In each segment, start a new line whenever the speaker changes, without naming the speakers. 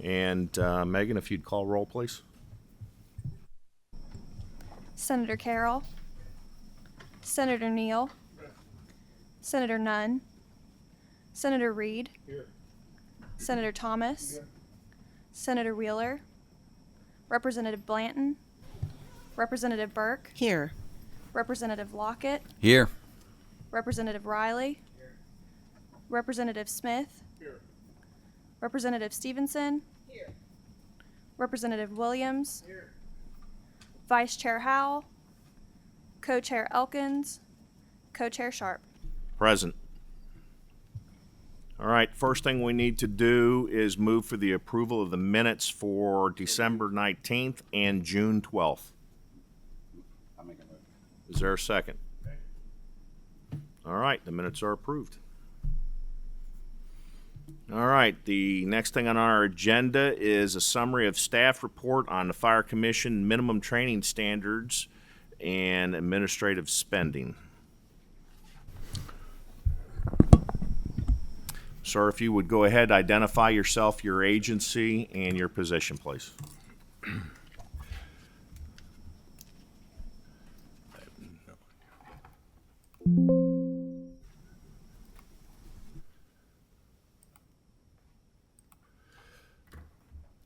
And Megan, if you'd call roll, please.
Senator Carroll, Senator Neal, Senator Nunn, Senator Reed,
Here.
Senator Thomas,
Here.
Senator Wheeler, Representative Blanton, Representative Burke,
Here.
Representative Lockett,
Here.
Representative Riley,
Here.
Representative Smith,
Here.
Representative Stevenson,
Here.
Representative Williams,
Here.
Vice Chair Howell, Co-Chair Elkins, Co-Chair Sharp.
Present. All right, first thing we need to do is move for the approval of the minutes for December 19th and June 12th.
I'll make a motion.
Is there a second? All right, the minutes are approved. All right, the next thing on our agenda is a summary of staff report on the Fire Commission minimum training standards and administrative spending. Sir, if you would go ahead, identify yourself, your agency, and your position, please.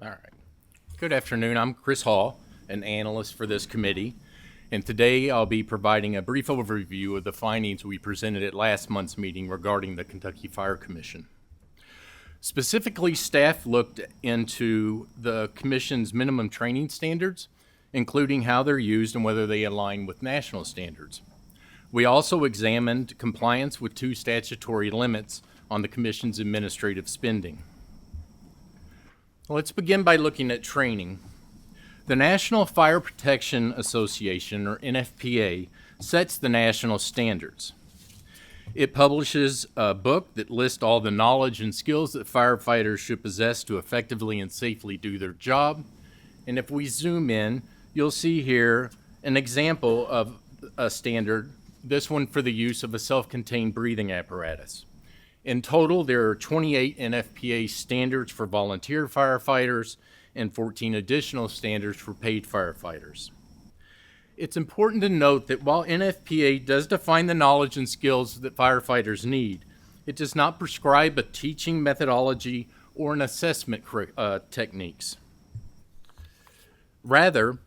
All right. Good afternoon. I'm Chris Hall, an analyst for this committee, and today I'll be providing a brief overview of the findings we presented at last month's meeting regarding the Kentucky Fire Commission. Specifically, staff looked into the Commission's minimum training standards, including how they're used and whether they align with national standards. We also examined compliance with 2 statutory limits on the Commission's administrative spending. Let's begin by looking at training. The National Fire Protection Association, or NFPA, sets the national standards. It publishes a book that lists all the knowledge and skills that firefighters should possess to effectively and safely do their job. And if we zoom in, you'll see here an example of a standard, this one for the use of a self-contained breathing apparatus. In total, there are 28 NFPA standards for volunteer firefighters and 14 additional standards for paid firefighters. It's important to note that while NFPA does define the knowledge and skills that firefighters need, it does not prescribe a teaching methodology or an assessment techniques. Rather,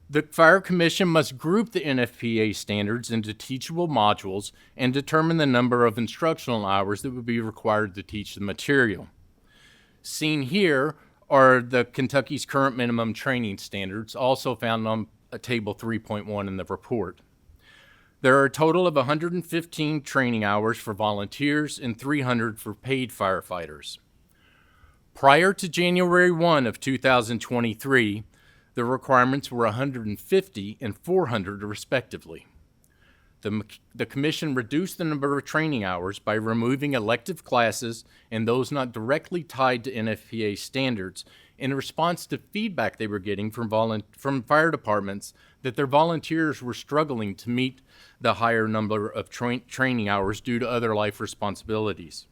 the Fire Commission must group the NFPA standards into teachable modules and determine the number of instructional hours that would be required to teach the material. Seen here are the Kentucky's current minimum training standards, also found on Table 3.1 in the report. There are a total of 115 training hours for volunteers and 300 for paid firefighters. Prior to January 1 of 2023, the requirements were 150 and 400 respectively. The Commission reduced the number of training hours by removing elective classes and those not directly tied to NFPA standards in response to feedback they were getting from fire departments that their volunteers were struggling to meet the higher number of training hours due to other life responsibilities.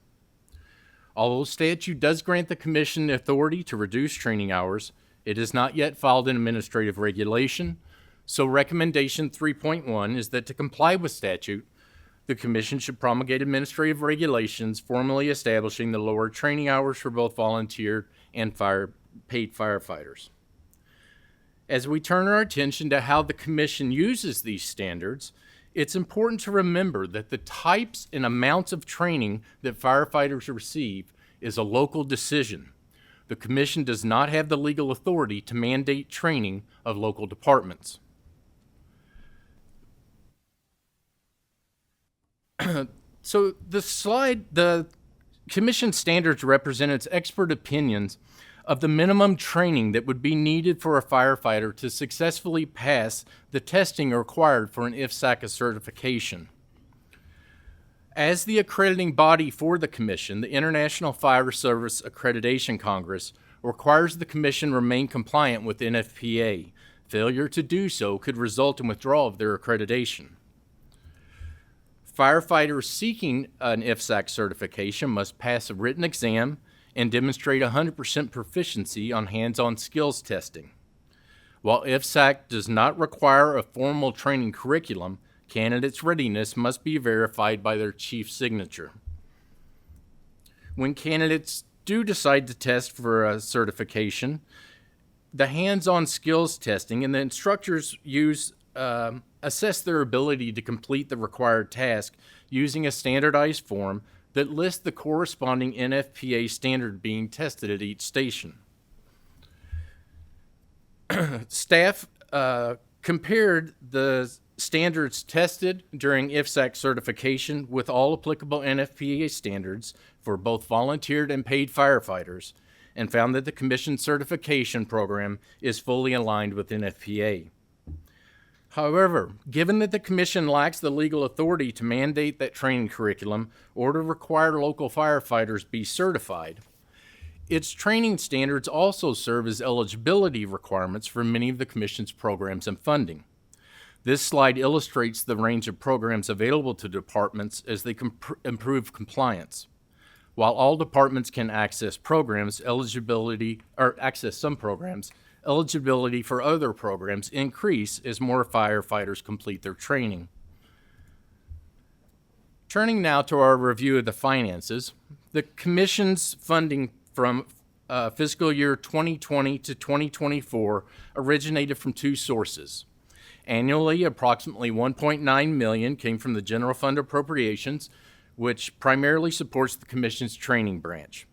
Although statute does grant the Commission the authority to reduce training hours, it has not yet filed an administrative regulation, so recommendation 3.1 is that to comply with statute, the Commission should promulgate administrative regulations formally establishing the lower training hours for both volunteer and paid firefighters. As we turn our attention to how the Commission uses these standards, it's important to remember that the types and amounts of training that firefighters receive is a local decision. The Commission does not have the legal authority to mandate training of local departments. So the Commission standards represent its expert opinions of the minimum training that would be needed for a firefighter to successfully pass the testing required for an IFSAC certification. As the accrediting body for the Commission, the International Fire Service Accreditation Congress requires the Commission remain compliant with NFPA. Failure to do so could result in withdrawal of their accreditation. Firefighters seeking an IFSAC certification must pass a written exam and demonstrate 100% proficiency on hands-on skills testing. While IFSAC does not require a formal training curriculum, candidates' readiness must be verified by their chief signature. When candidates do decide to test for a certification, the hands-on skills testing and the instructors assess their ability to complete the required task using a standardized form that lists the corresponding NFPA standard being tested at each station. Staff compared the standards tested during IFSAC certification with all applicable NFPA standards for both volunteered and paid firefighters and found that the Commission certification program is fully aligned with NFPA. However, given that the Commission lacks the legal authority to mandate that training curriculum or to require local firefighters be certified, its training standards also serve as eligibility requirements for many of the Commission's programs and funding. This slide illustrates the range of programs available to departments as they improve compliance. While all departments can access programs, access some programs, eligibility for other programs increase as more firefighters complete their training. Turning now to our review of the finances, the Commission's funding from fiscal year 2020 to 2024 originated from two sources. Annually, approximately $1.9 million came from the general fund appropriations, which primarily supports the Commission's training branch.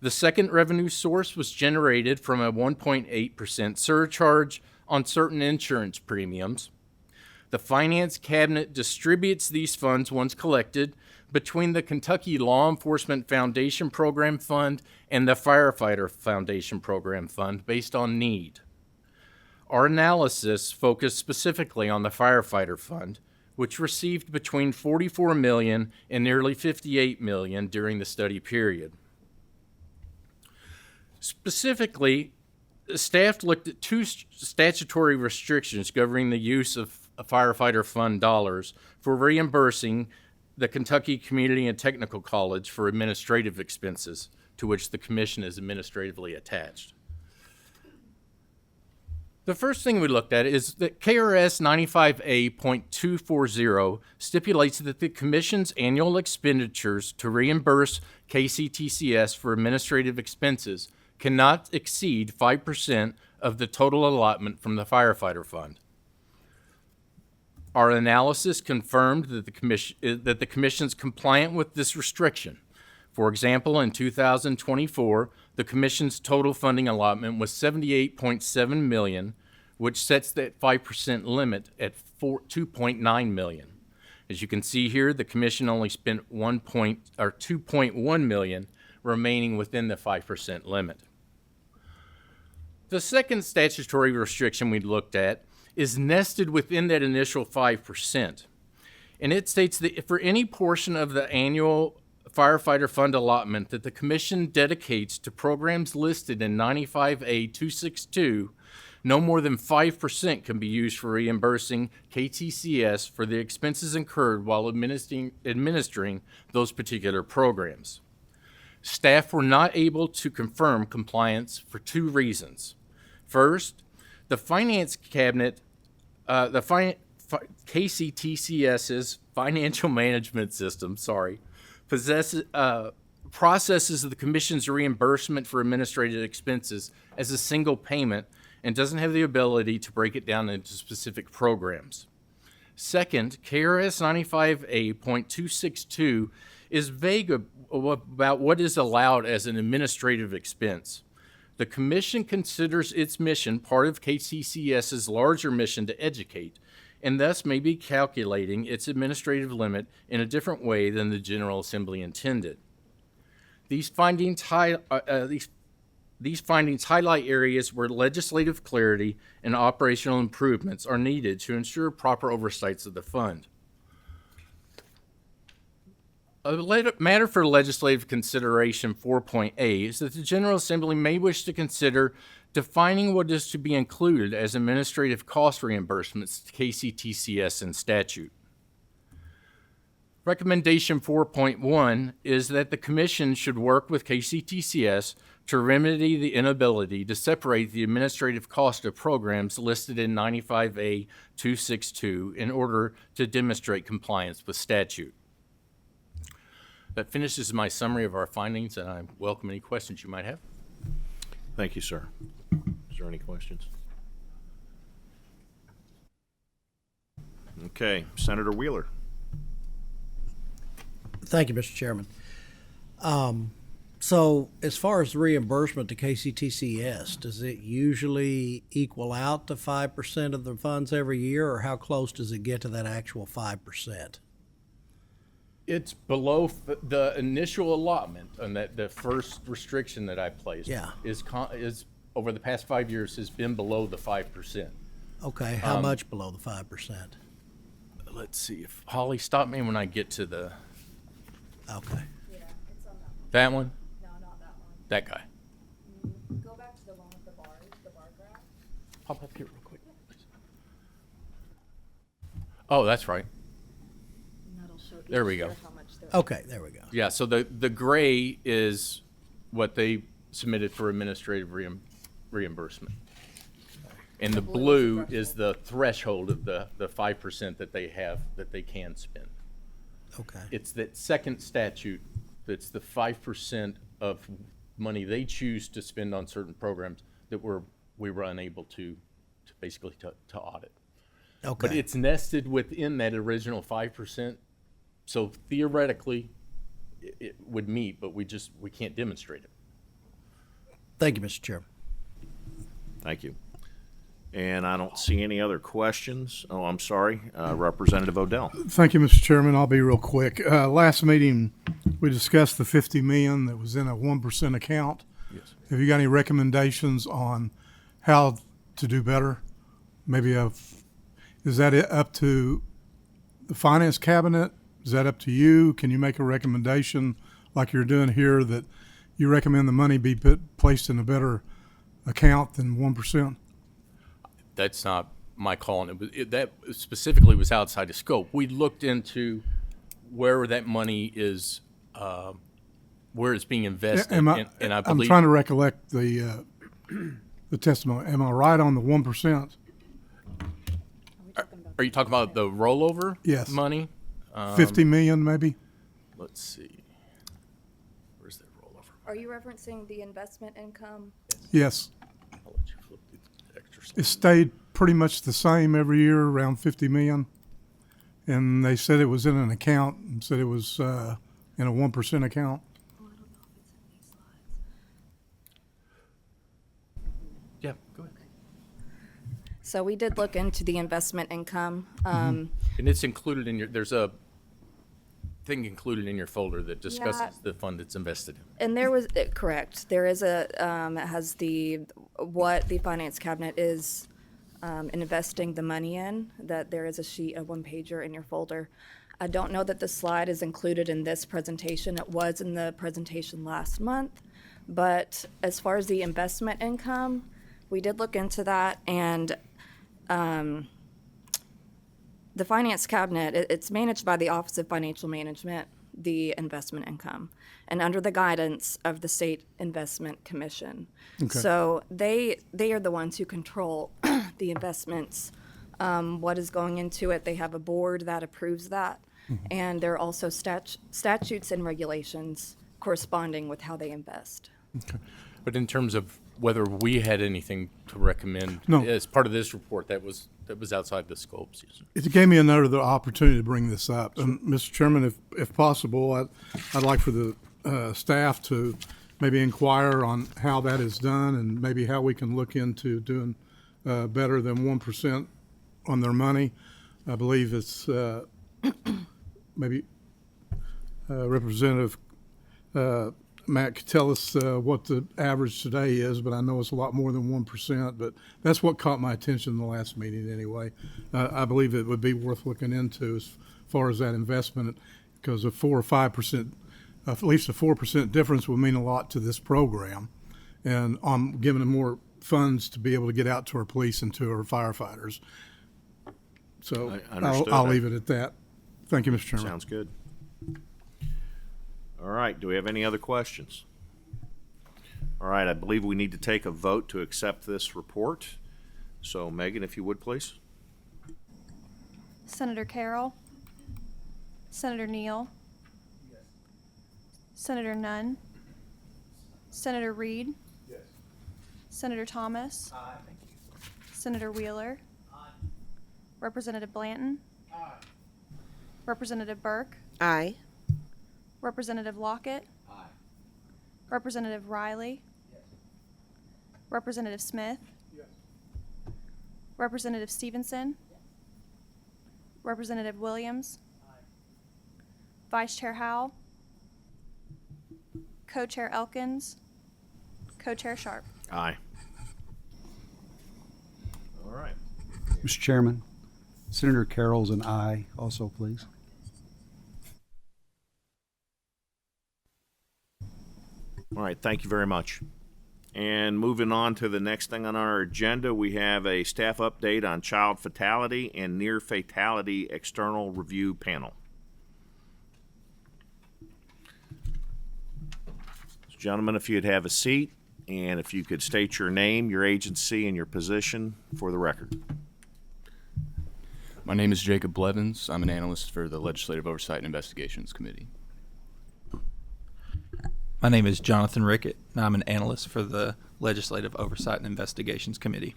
The second revenue source was generated from a 1.8% surcharge on certain insurance premiums. The Finance Cabinet distributes these funds once collected between the Kentucky Law Enforcement Foundation Program Fund and the Firefighter Foundation Program Fund based on need. Our analysis focused specifically on the Firefighter Fund, which received between $44 million and nearly $58 million during the study period. Specifically, staff looked at two statutory restrictions governing the use of Firefighter Fund dollars for reimbursing the Kentucky Community and Technical College for administrative expenses, to which the Commission is administratively attached. The first thing we looked at is that KRS 95A.240 stipulates that the Commission's annual expenditures to reimburse KCTCS for administrative expenses cannot exceed 5% of the total allotment from the Firefighter Fund. Our analysis confirmed that the Commission is compliant with this restriction. For example, in 2024, the Commission's total funding allotment was $78.7 million, which sets that 5% limit at $2.9 million. As you can see here, the Commission only spent $2.1 million, remaining within the 5% limit. The second statutory restriction we looked at is nested within that initial 5%. And it states that for any portion of the annual Firefighter Fund allotment that the Commission dedicates to programs listed in 95A.262, no more than 5% can be used for reimbursing KTCS for the expenses incurred while administering those particular programs. Staff were not able to confirm compliance for two reasons. First, the Finance Cabinet, KCTCS's financial management system, processes the Commission's reimbursement for administrative expenses as a single payment and doesn't have the ability to break it down into specific programs. Second, KRS 95A.262 is vague about what is allowed as an administrative expense. The Commission considers its mission part of KCCS's larger mission to educate, and thus may be calculating its administrative limit in a different way than the General Assembly intended. These findings highlight areas where legislative clarity and operational improvements are needed to ensure proper oversights of the fund. A matter for legislative consideration 4.A is that the General Assembly may wish to consider defining what is to be included as administrative cost reimbursements to KCTCS in statute. Recommendation 4.1 is that the Commission should work with KCTCS to remedy the inability to separate the administrative cost of programs listed in 95A 262 in order to demonstrate compliance with statute. That finishes my summary of our findings, and I welcome any questions you might have.
Thank you, sir. Is there any questions? Okay, Senator Wheeler.
Thank you, Mr. Chairman. So as far as reimbursement to KCTCS, does it usually equal out to 5% of the funds every year, or how close does it get to that actual 5%?
It's below the initial allotment, and that the first restriction that I placed
Yeah.
is over the past 5 years has been below the 5%.
Okay, how much below the 5%?
Let's see if Holly, stop me when I get to the
Okay.
Yeah, it's on that one.
that one,
No, not that one.
that guy.
Go back to the one with the bar graph.
Pop up here real quick, please. Oh, that's right.
And that'll show
There we
each
go.
year how much they're.
Okay, there we go.
Yeah, so the gray is what they submitted for administrative reimbursement. And the blue is the threshold of the 5% that they have, that they can spend.
Okay.
It's that second statute that's the 5% of money they choose to spend on certain programs that we were unable to basically to audit.
Okay.
But it's nested within that original 5%. So theoretically, it would meet, but we can't demonstrate it.
Thank you, Mr. Chairman.
Thank you. And I don't see any other questions. Oh, I'm sorry, Representative Odell.
Thank you, Mr. Chairman. I'll be real quick. Last meeting, we discussed the $50 million that was in a 1% account.
Yes.
Have you got any recommendations on how to do better? Maybe is that up to the Finance Cabinet? Is that up to you? Can you make a recommendation like you're doing here that you recommend the money be placed in a better account than 1%?
That's not my call, and that specifically was outside of scope. We looked into where that money is, where it's being invested, and I
I'm
believe.
trying to recollect the testimony. Am I right on the 1%?
Are you talking about the rollover?
Yes.
Money?
50 million, maybe?
Let's see. Where's that rollover?
Are you referencing the investment income?
Yes.
I'll let you flip the extra slide.
It stayed pretty much the same every year, around 50 million. And they said it was in an account and said it was in a 1% account.
Oh, I don't know if it's in these slides.
Yeah, go ahead.
So we did look into the investment income.
And it's included in there's a thing included in your folder that discusses
Yeah.
the fund that's invested in.
And there was, correct, there is it has what the Finance Cabinet is investing the money in, that there is a sheet, a one-pager in your folder. I don't know that the slide is included in this presentation. It was in the presentation last month. But as far as the investment income, we did look into that, and the Finance Cabinet, it's managed by the Office of Financial Management, the investment income, and under the guidance of the State Investment Commission.
Okay.
So they are the ones who control the investments, what is going into it. They have a board that approves that, and there are also statutes and regulations corresponding with how they invest.
But in terms of whether we had anything to recommend
No.
as part of this report, that was outside the scopes. Yes.
It gave me another opportunity to bring this up. And Mr. Chairman, if possible, I'd like for the staff to maybe inquire on how that is done and maybe how we can look into doing better than 1% on their money. I believe it's maybe Representative Matt could tell us what the average today is, but I know it's a lot more than 1%. But that's what caught my attention in the last meeting anyway. I believe it would be worth looking into as far as that investment, because a 4 or 5%, at least a 4% difference would mean a lot to this program. And I'm giving them more funds to be able to get out to our police and to our firefighters. So
I understood
I'll
that.
leave it at that. Thank you, Mr. Chairman.
Sounds good. All right, do we have any other questions? All right, I believe we need to take a vote to accept this report. So Megan, if you would, please.
Senator Carroll. Senator Neal. Senator Nunn. Senator Reed. Senator Thomas. Senator Wheeler. Representative Blanton. Representative Burke.
Aye.
Representative Lockett. Representative Riley. Representative Smith. Representative Stevenson. Representative Williams. Vice Chair Howell. Co-Chair Elkins. Co-Chair Sharp.
Aye. All right.
Mr. Chairman, Senator Carroll's an aye also, please.
All right, thank you very much. And moving on to the next thing on our agenda, we have a staff update on child fatality and near fatality external review panel. Gentlemen, if you'd have a seat, and if you could state your name, your agency, and your position for the record.
My name is Jacob Blevins. I'm an analyst for the Legislative Oversight and Investigations Committee.
My name is Jonathan Rickett, and I'm an analyst for the Legislative Oversight and Investigations Committee.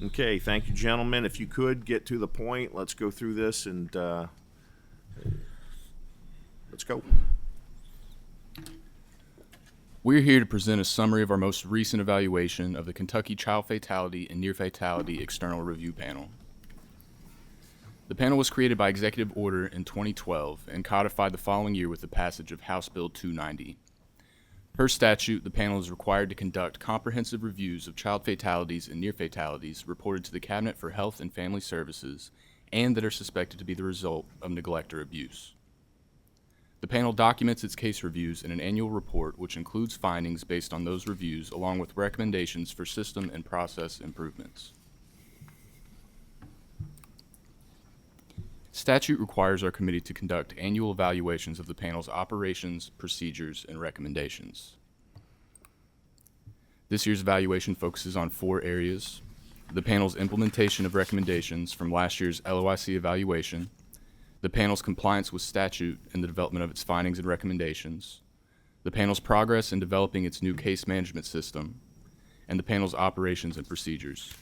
Okay, thank you, gentlemen. If you could get to the point, let's go through this and let's go.
We're here to present a summary of our most recent evaluation of the Kentucky Child Fatality and Near Fatality External Review Panel. The panel was created by executive order in 2012 and codified the following year with the passage of House Bill 290. Per statute, the panel is required to conduct comprehensive reviews of child fatalities and near fatalities reported to the Cabinet for Health and Family Services and that are suspected to be the result of neglect or abuse. The panel documents its case reviews in an annual report which includes findings based on those reviews along with recommendations for system and process improvements. Statute requires our committee to conduct annual evaluations of the panel's operations, procedures, and recommendations. This year's evaluation focuses on 4 areas: the panel's implementation of recommendations from last year's LOIC evaluation, the panel's compliance with statute and the development of its findings and recommendations, the panel's progress in developing its new case management system, and the panel's operations and procedures.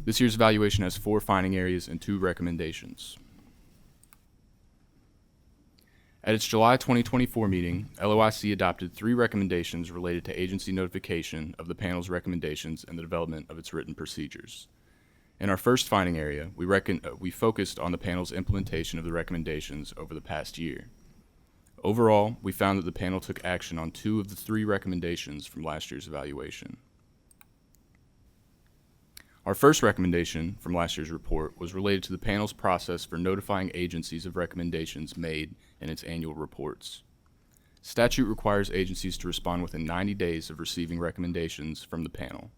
This year's evaluation has 4 finding areas and 2 recommendations. At its July 2024 meeting, LOIC adopted 3 recommendations related to agency notification of the panel's recommendations and the development of its written procedures. In our first finding area, we focused on the panel's implementation of the recommendations over the past year. Overall, we found that the panel took action on 2 of the 3 recommendations from last year's evaluation. Our first recommendation from last year's report was related to the panel's process for notifying agencies of recommendations made in its annual reports. Statute requires agencies to respond within 90 days of receiving recommendations from the panel.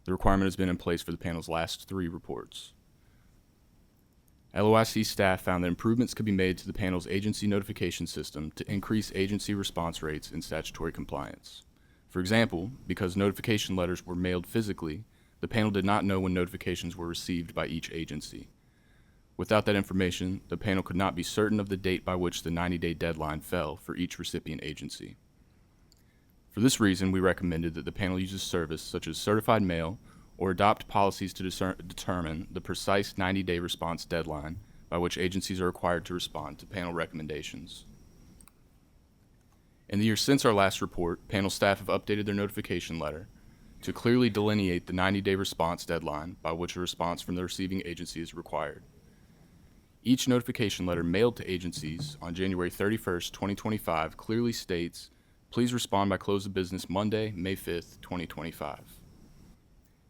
The requirement has been in place for the panel's last 3 reports. LOIC staff found that improvements could be made to the panel's agency notification system to increase agency response rates and statutory compliance. For example, because notification letters were mailed physically, the panel did not know when notifications were received by each agency. Without that information, the panel could not be certain of the date by which the 90-day deadline fell for each recipient agency. For this reason, we recommended that the panel uses service such as certified mail or adopt policies to determine the precise 90-day response deadline by which agencies are required to respond to panel recommendations. In the years since our last report, panel staff have updated their notification letter to clearly delineate the 90-day response deadline by which a response from the receiving agency is required. Each notification letter mailed to agencies on January 31st, 2025 clearly states, "Please respond by close of business Monday, May 5th, 2025.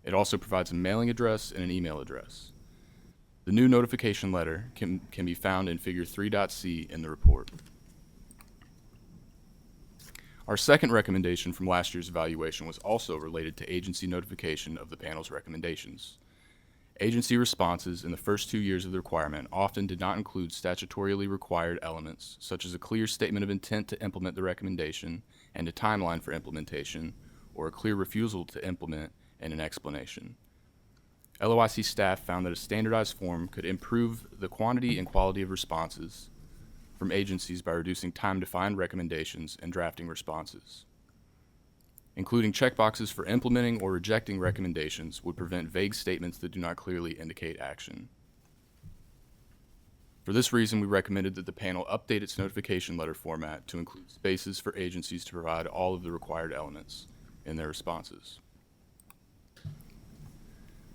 It also provides a mailing address and an email address. The new notification letter can be found in Figure 3.C in the report. Our second recommendation from last year's evaluation was also related to agency notification of the panel's recommendations. Agency responses in the first 2 years of the requirement often did not include statutorily required elements, such as a clear statement of intent to implement the recommendation and a timeline for implementation, or a clear refusal to implement and an explanation. LOIC staff found that a standardized form could improve the quantity and quality of responses from agencies by reducing time to find recommendations and drafting responses. Including checkboxes for implementing or rejecting recommendations would prevent vague statements that do not clearly indicate action. For this reason, we recommended that the panel update its notification letter format to include spaces for agencies to provide all of the required elements in their responses.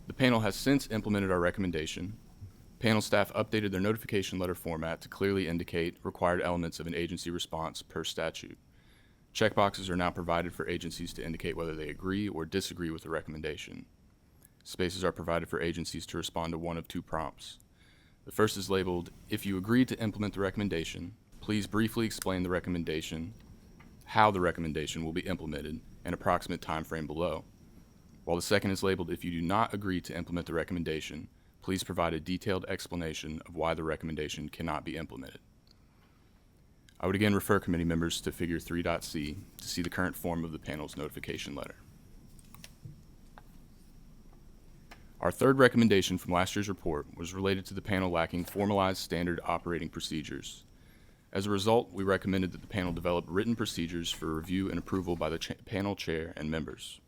The panel has since implemented our recommendation. Panel staff updated their notification letter format to clearly indicate required elements of an agency response per statute. Checkboxes are now provided for agencies to indicate whether they agree or disagree with the recommendation. Spaces are provided for agencies to respond to one of two prompts. The first is labeled, "If you agree to implement the recommendation, please briefly explain the recommendation, how the recommendation will be implemented, and approximate time frame below." While the second is labeled, "If you do not agree to implement the recommendation, please provide a detailed explanation of why the recommendation cannot be implemented." I would again refer committee members to Figure 3.C to see the current form of the panel's notification letter. Our third recommendation from last year's report was related to the panel lacking formalized standard operating procedures. As a result, we recommended that the panel develop written procedures for review and approval by the panel chair and members.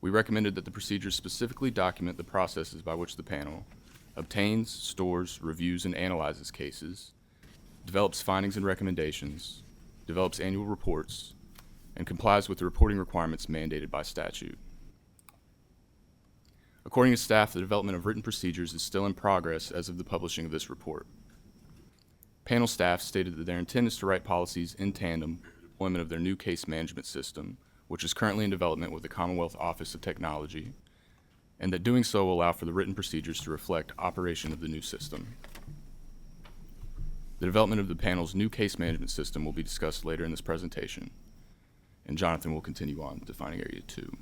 We recommended that the procedures specifically document the processes by which the panel obtains, stores, reviews, and analyzes cases, develops findings and recommendations, develops annual reports, and complies with the reporting requirements mandated by statute. According to staff, the development of written procedures is still in progress as of the publishing of this report. Panel staff stated that their intent is to write policies in tandem with the deployment of their new case management system, which is currently in development with the Commonwealth Office of Technology, and that doing so will allow for the written procedures to reflect operation of the new system. The development of the panel's new case management system will be discussed later in this presentation, and Jonathan will continue on defining Area 2.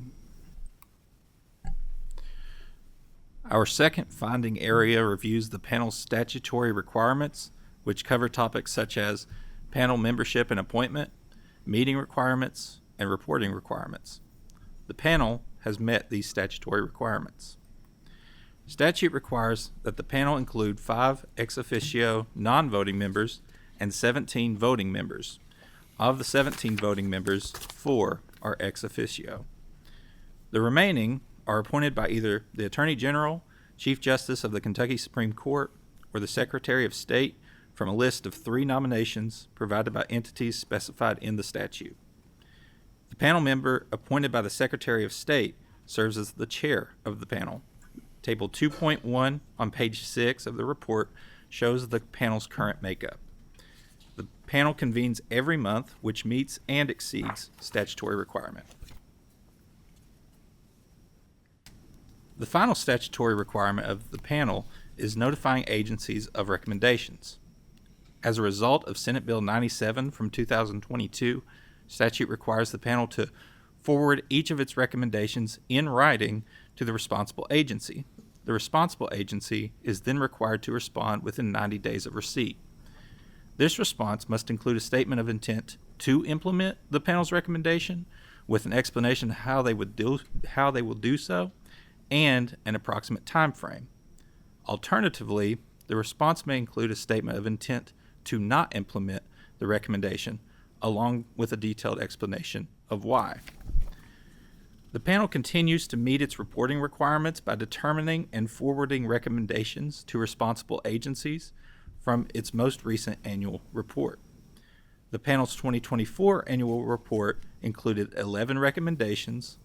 Our second finding area reviews the panel's statutory requirements, which cover topics such as panel membership and appointment, meeting requirements, and reporting requirements. The panel has met these statutory requirements. Statute requires that the panel include 5 ex officio non-voting members and 17 voting members. Of the 17 voting members, 4 are ex officio. The remaining are appointed by either the Attorney General, Chief Justice of the Kentucky Supreme Court, or the Secretary of State from a list of 3 nominations provided by entities specified in the statute. The panel member appointed by the Secretary of State serves as the chair of the panel. Table 2.1 on page 6 of the report shows the panel's current makeup. The panel convenes every month, which meets and exceeds statutory requirement. The final statutory requirement of the panel is notifying agencies of recommendations. As a result of Senate Bill 97 from 2022, statute requires the panel to forward each of its recommendations in writing to the responsible agency. The responsible agency is then required to respond within 90 days of receipt. This response must include a statement of intent to implement the panel's recommendation with an explanation of how they will do so and an approximate time frame. Alternatively, the response may include a statement of intent to not implement the recommendation along with a detailed explanation of why. The panel continues to meet its reporting requirements by determining and forwarding recommendations to responsible agencies from its most recent annual report. The panel's 2024 annual report included 11 recommendations,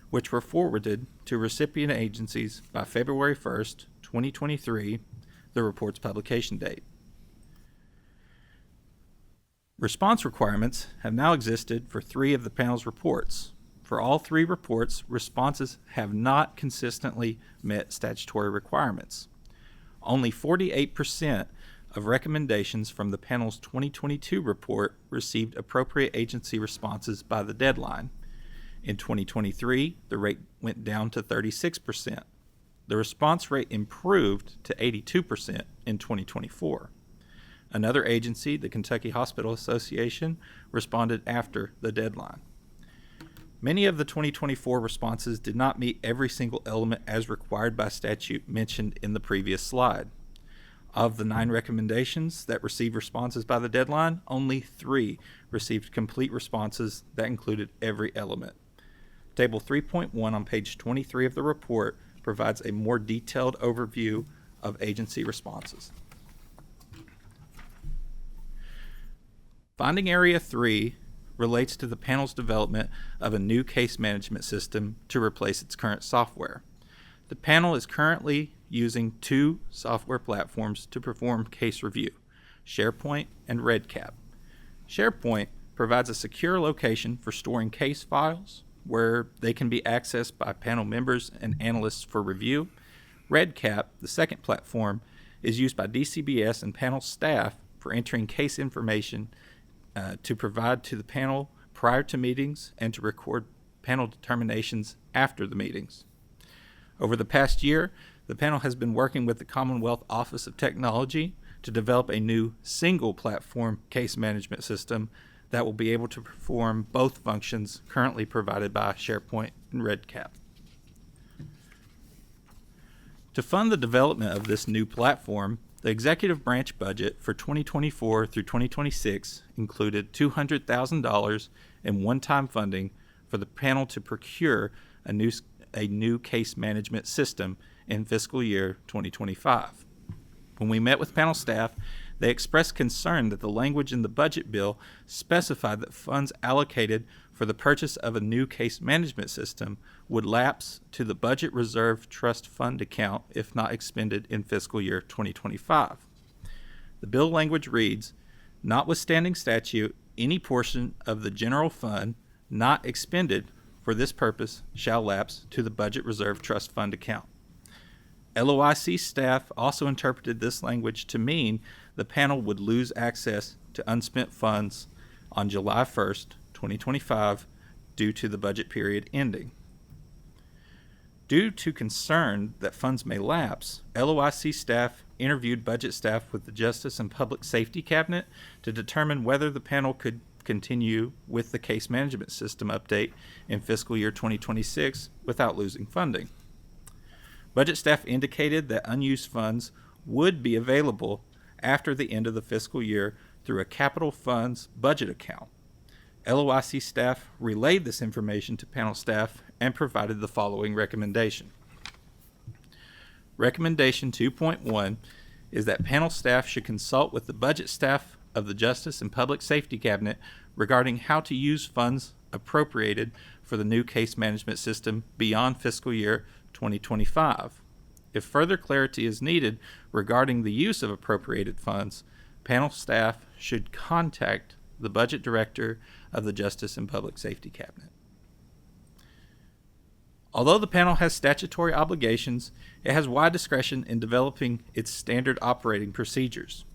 which were forwarded to recipient agencies by February 1st, 2023, the report's publication date. Response requirements have now existed for 3 of the panel's reports. For all 3 reports, responses have not consistently met statutory requirements. Only 48% of recommendations from the panel's 2022 report received appropriate agency responses by the deadline. In 2023, the rate went down to 36%. the response rate improved to 82% in 2024. Another agency, the Kentucky Hospital Association, responded after the deadline. Many of the 2024 responses did not meet every single element as required by statute mentioned in the previous slide. Of the 9 recommendations that received responses by the deadline, only 3 received complete responses that included every element. Table 3.1 on page 23 of the report provides a more detailed overview of agency responses. Finding Area 3 relates to the panel's development of a new case management system to replace its current software. The panel is currently using 2 software platforms to perform case review, SharePoint and REDCap. SharePoint provides a secure location for storing case files where they can be accessed by panel members and analysts for review. REDCap, the second platform, is used by DCBS and panel staff for entering case information to provide to the panel prior to meetings and to record panel determinations after the meetings. Over the past year, the panel has been working with the Commonwealth Office of Technology to develop a new single platform case management system that will be able to perform both functions currently provided by SharePoint and REDCap. To fund the development of this new platform, the executive branch budget for 2024 through 2026 included $200,000 in one-time funding for the panel to procure a new case management system in fiscal year 2025. When we met with panel staff, they expressed concern that the language in the budget bill specified that funds allocated for the purchase of a new case management system would lapse to the Budget Reserve Trust Fund account if not expended in fiscal year 2025. The bill language reads, "Notwithstanding statute, any portion of the general fund not expended for this purpose shall lapse to the Budget Reserve Trust Fund account." LOIC staff also interpreted this language to mean the panel would lose access to unspent funds on July 1st, 2025, due to the budget period ending. Due to concern that funds may lapse, LOIC staff interviewed budget staff with the Justice and Public Safety Cabinet to determine whether the panel could continue with the case management system update in fiscal year 2026 without losing funding. Budget staff indicated that unused funds would be available after the end of the fiscal year through a capital funds budget account. LOIC staff relayed this information to panel staff and provided the following recommendation. Recommendation 2.1 is that panel staff should consult with the budget staff of the Justice and Public Safety Cabinet regarding how to use funds appropriated for the new case management system beyond fiscal year 2025. If further clarity is needed regarding the use of appropriated funds, panel staff should contact the budget director of the Justice and Public Safety Cabinet. Although the panel has statutory obligations, it has wide discretion in developing its standard operating procedures.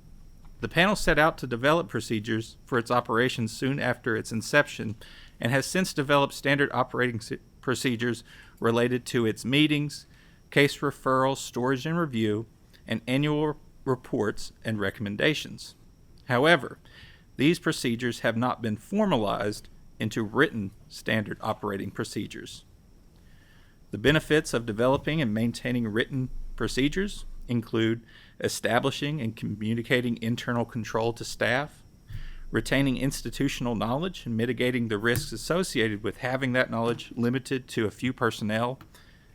The panel set out to develop procedures for its operations soon after its inception and has since developed standard operating procedures related to its meetings, case referrals, storage and review, and annual reports and recommendations. However, these procedures have not been formalized into written standard operating procedures. The benefits of developing and maintaining written procedures include establishing and communicating internal control to staff, retaining institutional knowledge and mitigating the risks associated with having that knowledge limited to a few personnel,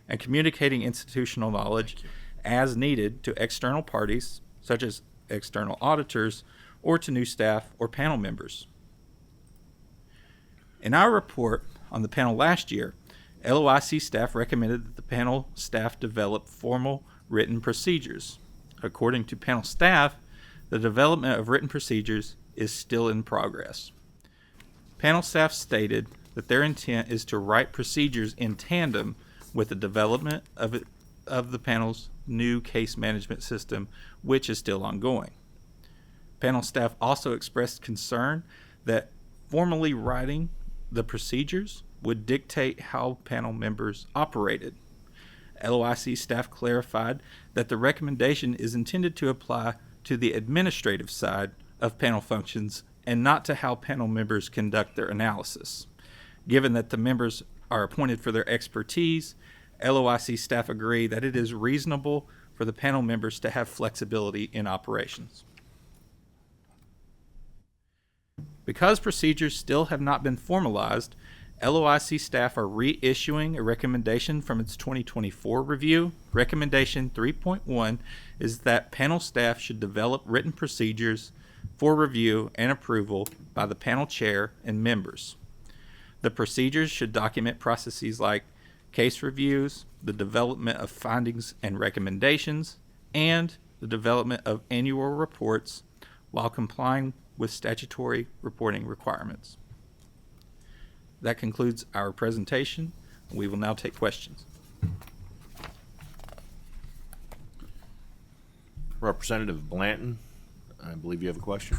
and communicating institutional knowledge as needed to external parties, such as external auditors, or to new staff or panel members. In our report on the panel last year, LOIC staff recommended that the panel staff develop formal written procedures. According to panel staff, the development of written procedures is still in progress. Panel staff stated that their intent is to write procedures in tandem with the development of the panel's new case management system, which is still ongoing. Panel staff also expressed concern that formally writing the procedures would dictate how panel members operated. LOIC staff clarified that the recommendation is intended to apply to the administrative side of panel functions and not to how panel members conduct their analysis. Given that the members are appointed for their expertise, LOIC staff agree that it is reasonable for the panel members to have flexibility in operations. Because procedures still have not been formalized, LOIC staff are reissuing a recommendation from its 2024 review. Recommendation 3.1 is that panel staff should develop written procedures for review and approval by the panel chair and members. The procedures should document processes like case reviews, the development of findings and recommendations, and the development of annual reports while complying with statutory reporting requirements. That concludes our presentation. We will now take questions.
Representative Blanton, I believe you have a question.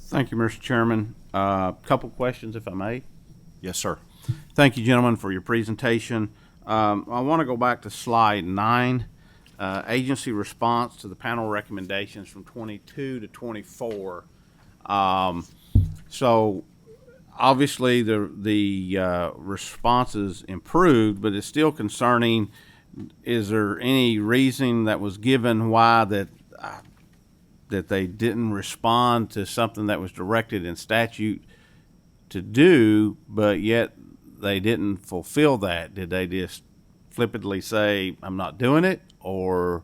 Thank you, Mr. Chairman. Couple questions, if I may.
Yes, sir.
Thank you, gentlemen, for your presentation. I want to go back to slide 9, agency response to the panel recommendations from 22 to 24. So obviously the responses improved, but it's still concerning. Is there any reason that was given why that they didn't respond to something that was directed in statute to do, but yet they didn't fulfill that? Did they just flippantly say, I'm not doing it, or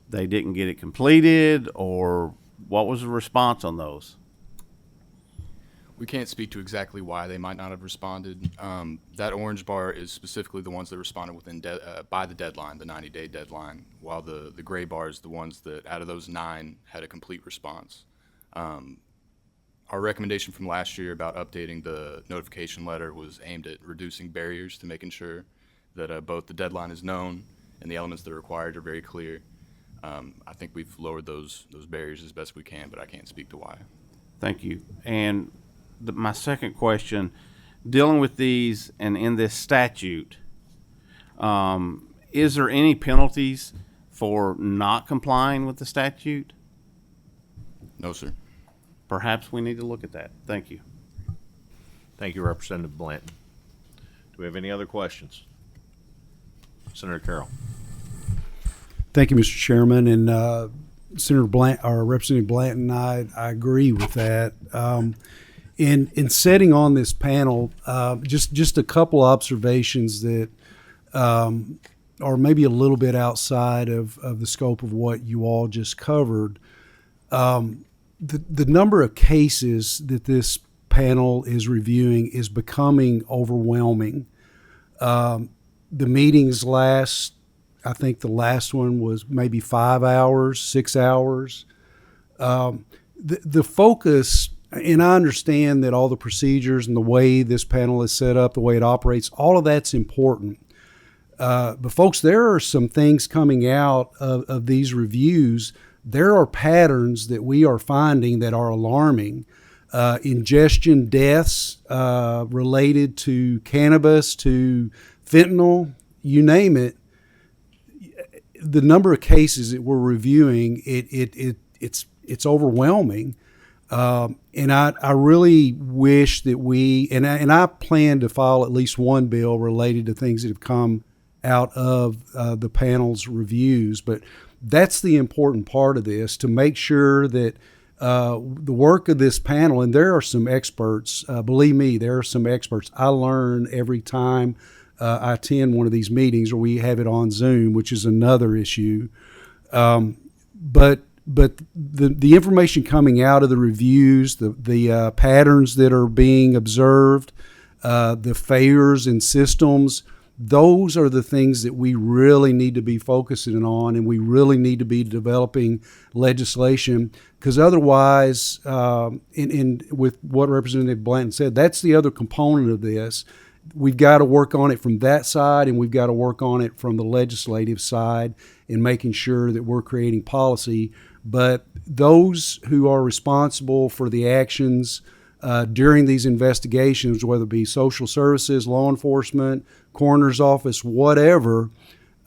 they didn't get it completed, or what was the response on those?
We can't speak to exactly why they might not have responded. That orange bar is specifically the ones that responded within by the deadline, the 90-day deadline, while the gray bar is the ones that, out of those 9, had a complete response. Our recommendation from last year about updating the notification letter was aimed at reducing barriers to making sure that both the deadline is known and the elements that are required are very clear. I think we've lowered those barriers as best we can, but I can't speak to why.
Thank you. And my second question, dealing with these and in this statute, is there any penalties for not complying with the statute?
No, sir.
Perhaps we need to look at that. Thank you.
Thank you, Representative Blanton. Do we have any other questions? Senator Carroll.
Thank you, Mr. Chairman. And Senator Blanton, or Representative Blanton, I agree with that. In setting on this panel, just a couple observations that are maybe a little bit outside of the scope of what you all just covered. The number of cases that this panel is reviewing is becoming overwhelming. The meetings last, I think the last one was maybe 5 hours, 6 hours. The focus, and I understand that all the procedures and the way this panel is set up, the way it operates, all of that's important. But folks, there are some things coming out of these reviews. There are patterns that we are finding that are alarming. Ingestion deaths related to cannabis, to fentanyl, you name it. The number of cases that we're reviewing, it's overwhelming. And I really wish that and I plan to file at least one bill related to things that have come out of the panel's reviews. But that's the important part of this, to make sure that the work of this panel, and there are some experts, believe me, there are some experts. I learn every time I attend one of these meetings, or we have it on Zoom, which is another issue. But the information coming out of the reviews, the patterns that are being observed, the failures in systems, those are the things that we really need to be focusing on, and we really need to be developing legislation, because otherwise, with what Representative Blanton said, that's the other component of this. We've got to work on it from that side, and we've got to work on it from the legislative side in making sure that we're creating policy. But those who are responsible for the actions during these investigations, whether it be social services, law enforcement, coroner's office, whatever,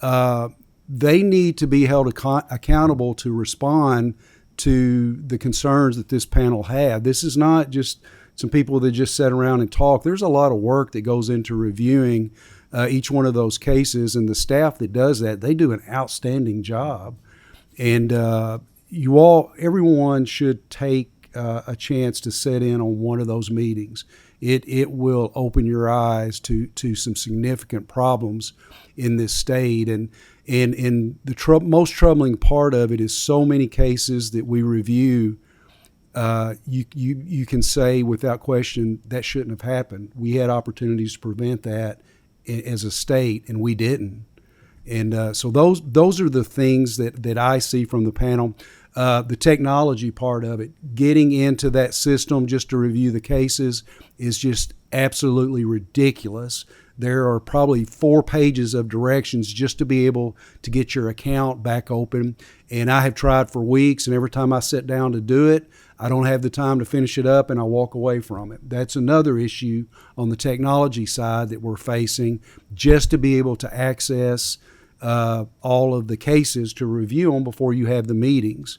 they need to be held accountable to respond to the concerns that this panel had. This is not just some people that just sat around and talk. There's a lot of work that goes into reviewing each one of those cases, and the staff that does that, they do an outstanding job. And everyone should take a chance to sit in on one of those meetings. It will open your eyes to some significant problems in this state. And the most troubling part of it is so many cases that we review. You can say without question that shouldn't have happened. We had opportunities to prevent that as a state, and we didn't. And so those are the things that I see from the panel. The technology part of it, getting into that system just to review the cases, is just absolutely ridiculous. There are probably 4 pages of directions just to be able to get your account back open. And I have tried for weeks, and every time I sit down to do it, I don't have the time to finish it up, and I walk away from it. That's another issue on the technology side that we're facing, just to be able to access all of the cases to review them before you have the meetings.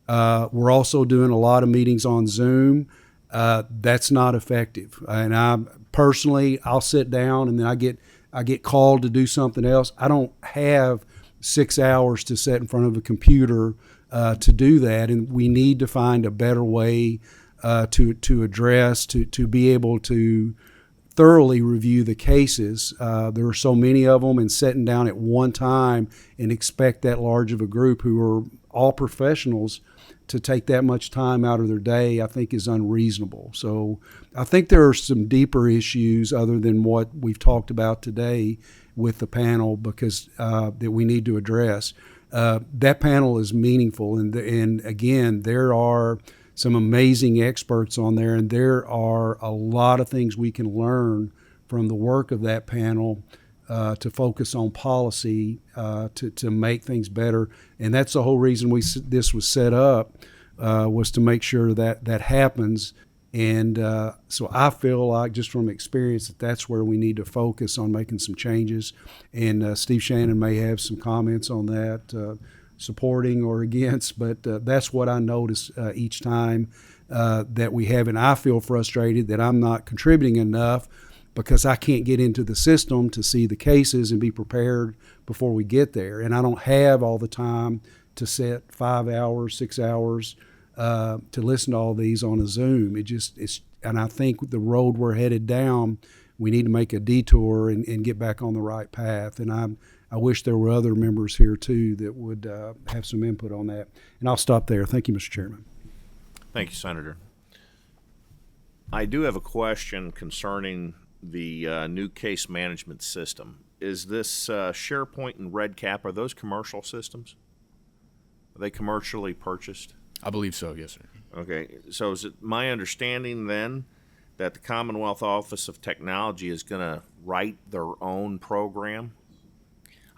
We're also doing a lot of meetings on Zoom. That's not effective. And I'll sit down, and then I get called to do something else. I don't have 6 hours to sit in front of a computer to do that, and we need to find a better way to address, to be able to thoroughly review the cases. There are so many of them, and sitting down at one time and expect that large of a group who are all professionals to take that much time out of their day, I think is unreasonable. So I think there are some deeper issues other than what we've talked about today with the panel, because that we need to address. That panel is meaningful, and again, there are some amazing experts on there, and there are a lot of things we can learn from the work of that panel to focus on policy to make things better. And that's the whole reason this was set up, was to make sure that happens. And so I feel like, just from experience, that's where we need to focus on making some changes. And Steve Shannon may have some comments on that, supporting or against, but that's what I notice each time that we have. And I feel frustrated that I'm not contributing enough, because I can't get into the system to see the cases and be prepared before we get there. And I don't have all the time to sit 5 hours, 6 hours to listen to all these on a Zoom. And I think the road we're headed down, we need to make a detour and get back on the right path. And I wish there were other members here too that would have some input on that. And I'll stop there. Thank you, Mr. Chairman.
Thank you, Senator. I do have a question concerning the new case management system. Is this SharePoint and RedCap, are those commercial systems? Are they commercially purchased?
I believe so, yes, sir.
Okay, so is it my understanding then that the Commonwealth Office of Technology is going to write their own program?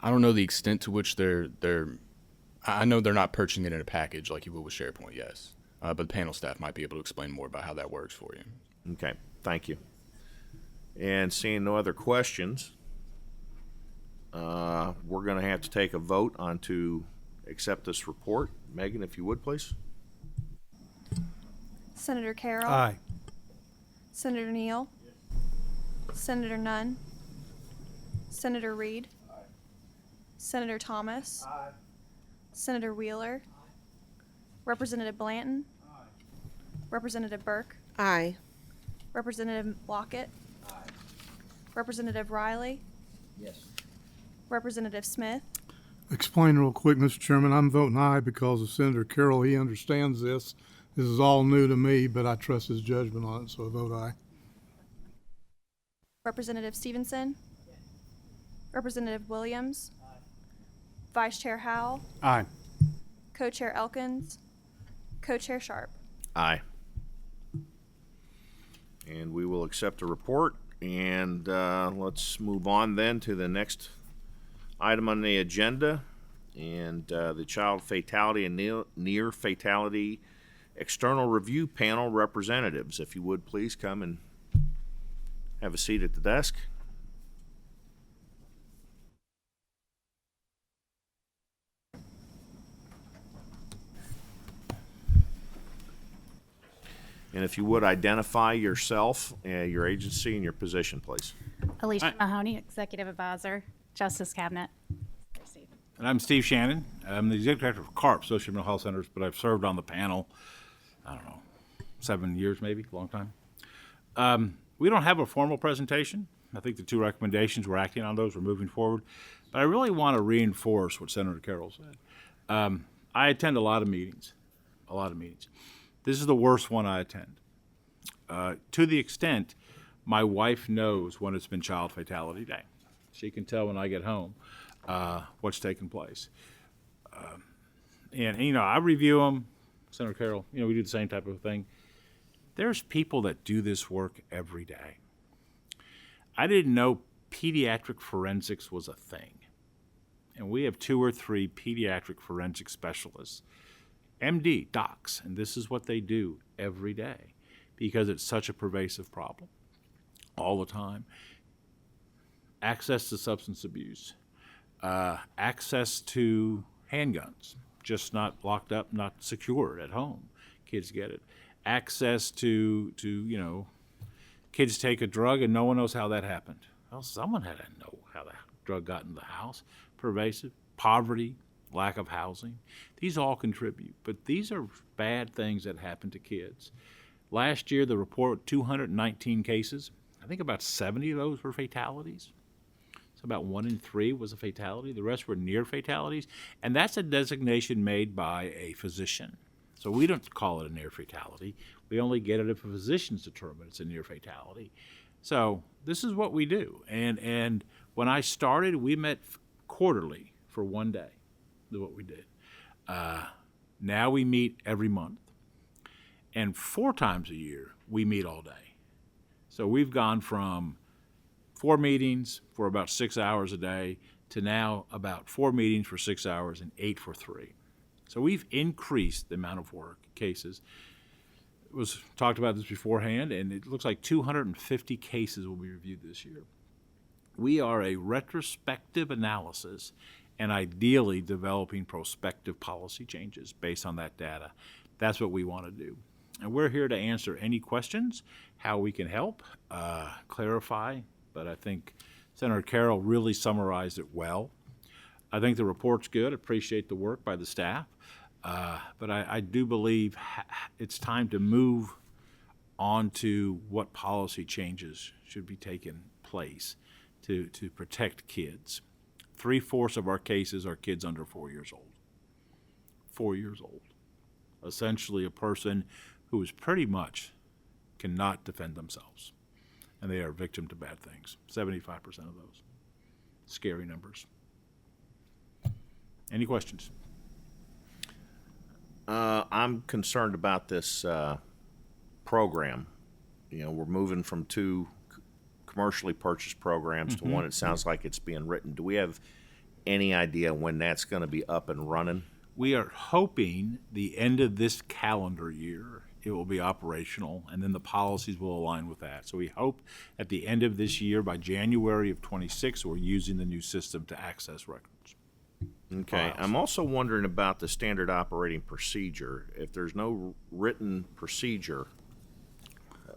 I don't know the extent to which I know they're not purchasing it in a package like you would with SharePoint, yes. But the panel staff might be able to explain more about how that works for you.
Okay, thank you. And seeing no other questions, we're going to have to take a vote on to accept this report. Megan, if you would, please.
Senator Carroll.
Aye.
Senator Neal. Senator Nunn. Senator Reed. Senator Thomas. Senator Wheeler. Representative Blanton. Representative Burke.
Aye.
Representative Lockett. Representative Riley.
Yes.
Representative Smith.
Explain real quick, Mr. Chairman. I'm voting aye because of Senator Carroll. He understands this. This is all new to me, but I trust his judgment on it, so I vote aye.
Representative Stevenson. Representative Williams. Vice Chair Howell.
Aye.
Co-Chair Elkins. Co-Chair Sharp.
Aye. And we will accept the report. And let's move on then to the next item on the agenda, and the Child Fatality and Near Fatality External Review Panel representatives. If you would please come and have a seat at the desk. And if you would, identify yourself, your agency, and your position, please.
Alicia Mahoney, Executive Advisor, Justice Cabinet.
And I'm Steve Shannon. I'm the Executive Director of CARP, Social Mental Health Centers, but I've served on the panel, 7 years maybe, a long time. We don't have a formal presentation. I think the 2 recommendations, we're acting on those, we're moving forward. But I really want to reinforce what Senator Carroll said. I attend a lot of meetings. This is the worst one I attend. To the extent my wife knows when it's been Child Fatality Day. She can tell when I get home what's taking place. And I review them. Senator Carroll, we do the same type of thing. There's people that do this work every day. I didn't know pediatric forensics was a thing. And we have 2 or 3 pediatric forensic specialists, MD, docs, and this is what they do every day because it's such a pervasive problem all the time. Access to substance abuse, access to handguns, just not locked up, not secured at home. Kids get it. Access to kids take a drug and no one knows how that happened. Well, someone had to know how that drug got in the house. Pervasive, poverty, lack of housing. These all contribute, but these are bad things that happen to kids. Last year, the report, 219 cases. I think about 70 of those were fatalities. So about 1 in 3 was a fatality. The rest were near fatalities, and that's a designation made by a physician. So we don't call it a near fatality. We only get it if a physician's determined it's a near fatality. So this is what we do. And when I started, we met quarterly for 1 day. Is what we did. Now we meet every month. And 4 times a year, we meet all day. So we've gone from 4 meetings for about 6 hours a day to now about 4 meetings for 6 hours and 8 for 3. So we've increased the amount of work, cases. It was talked about this beforehand, and it looks like 250 cases will be reviewed this year. We are a retrospective analysis and ideally developing prospective policy changes based on that data. That's what we want to do. And we're here to answer any questions, how we can help, clarify, but I think Senator Carroll really summarized it well. I think the report's good. Appreciate the work by the staff. But I do believe it's time to move on to what policy changes should be taking place to protect kids. 3/4 of our cases are kids under 4 years old. 4 years old. Essentially a person who is pretty much cannot defend themselves. And they are victim to bad things. 75% of those. Scary numbers. Any questions?
I'm concerned about this program. We're moving from 2 commercially purchased programs to one it sounds like it's being written. Do we have any idea when that's going to be up and running?
We are hoping the end of this calendar year it will be operational, and then the policies will align with that. So we hope at the end of this year, by January of 26, we're using the new system to access records.
Okay. I'm also wondering about the standard operating procedure. If there's no written procedure,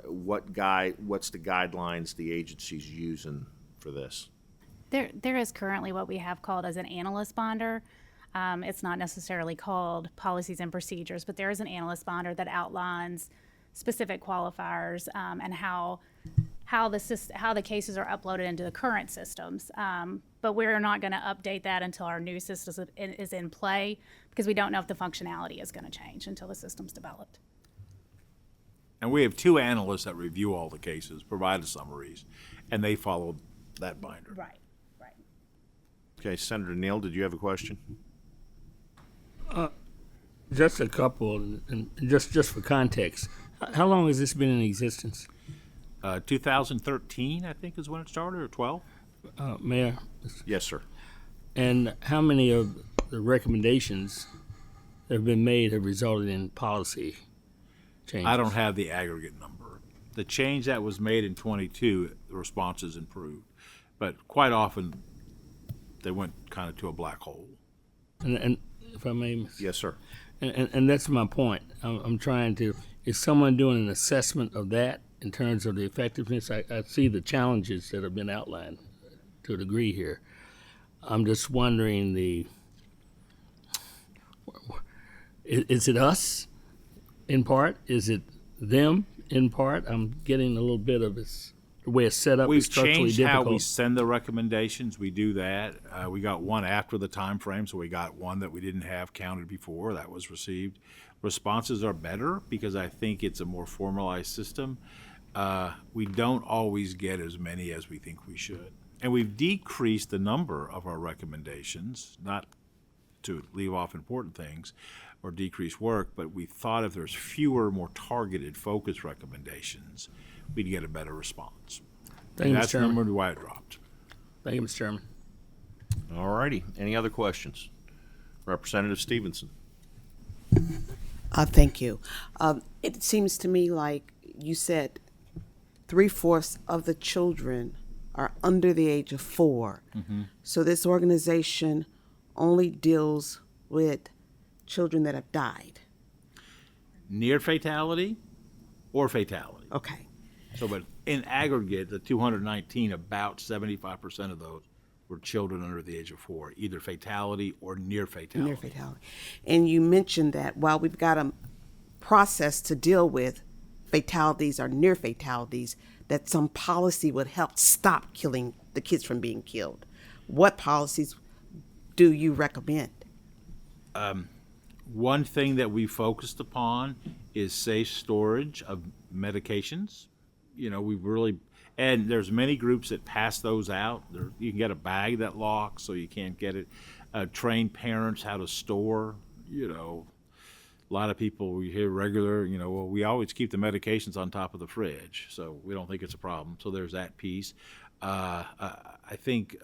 what's the guidelines the agency's using for this?
There is currently what we have called as an analyst bonder. It's not necessarily called policies and procedures, but there is an analyst bonder that outlines specific qualifiers and how the cases are uploaded into the current systems. But we're not going to update that until our new system is in play because we don't know if the functionality is going to change until the system's developed.
And we have 2 analysts that review all the cases, provide the summaries, and they follow that binder.
Right.
Okay, Senator Neal, did you have a question?
Just a couple, and just for context, how long has this been in existence?
2013, I think, is when it started, or 12?
Mayor?
Yes, sir.
And how many of the recommendations that have been made have resulted in policy changes?
I don't have the aggregate number. The change that was made in 22, the responses improved. But quite often, they went kind of to a black hole.
And if I may,
Yes, sir.
and that's my point. I'm trying to, is someone doing an assessment of that in terms of the effectiveness? I see the challenges that have been outlined to a degree here. I'm just wondering is it us in part? Is it them in part? I'm getting a little bit of this. The way it's set up is
We've
structurally
changed
difficult.
how we send the recommendations. We do that. We got one after the time frame, so we got one that we didn't have counted before. That was received. Responses are better because I think it's a more formalized system. We don't always get as many as we think we should. And we've decreased the number of our recommendations, not to leave off important things or decrease work, but we thought if there's fewer, more targeted, focused recommendations, we'd get a better response.
Thank you, Mr.
That's
Chairman.
number why it dropped.
Thank you, Mr. Chairman.
All righty. Any other questions? Representative Stevenson.
Thank you. It seems to me like you said 3/4 of the children are under the age of 4.
Mm-hmm.
So this organization only deals with children that have died.
Near fatality or fatality.
Okay.
So, but in aggregate, the 219, about 75% of those were children under the age of 4, either fatality or near fatality.
Near fatality. And you mentioned that while we've got a process to deal with fatalities or near fatalities, that some policy would help stop killing the kids from being killed. What policies do you recommend?
One thing that we focused upon is safe storage of medications. You know, we really, and there's many groups that pass those out. You can get a bag that locks so you can't get it. Train parents how to store, you know. A lot of people we hear regular, you know, well, we always keep the medications on top of the fridge, so we don't think it's a problem. So there's that piece. I think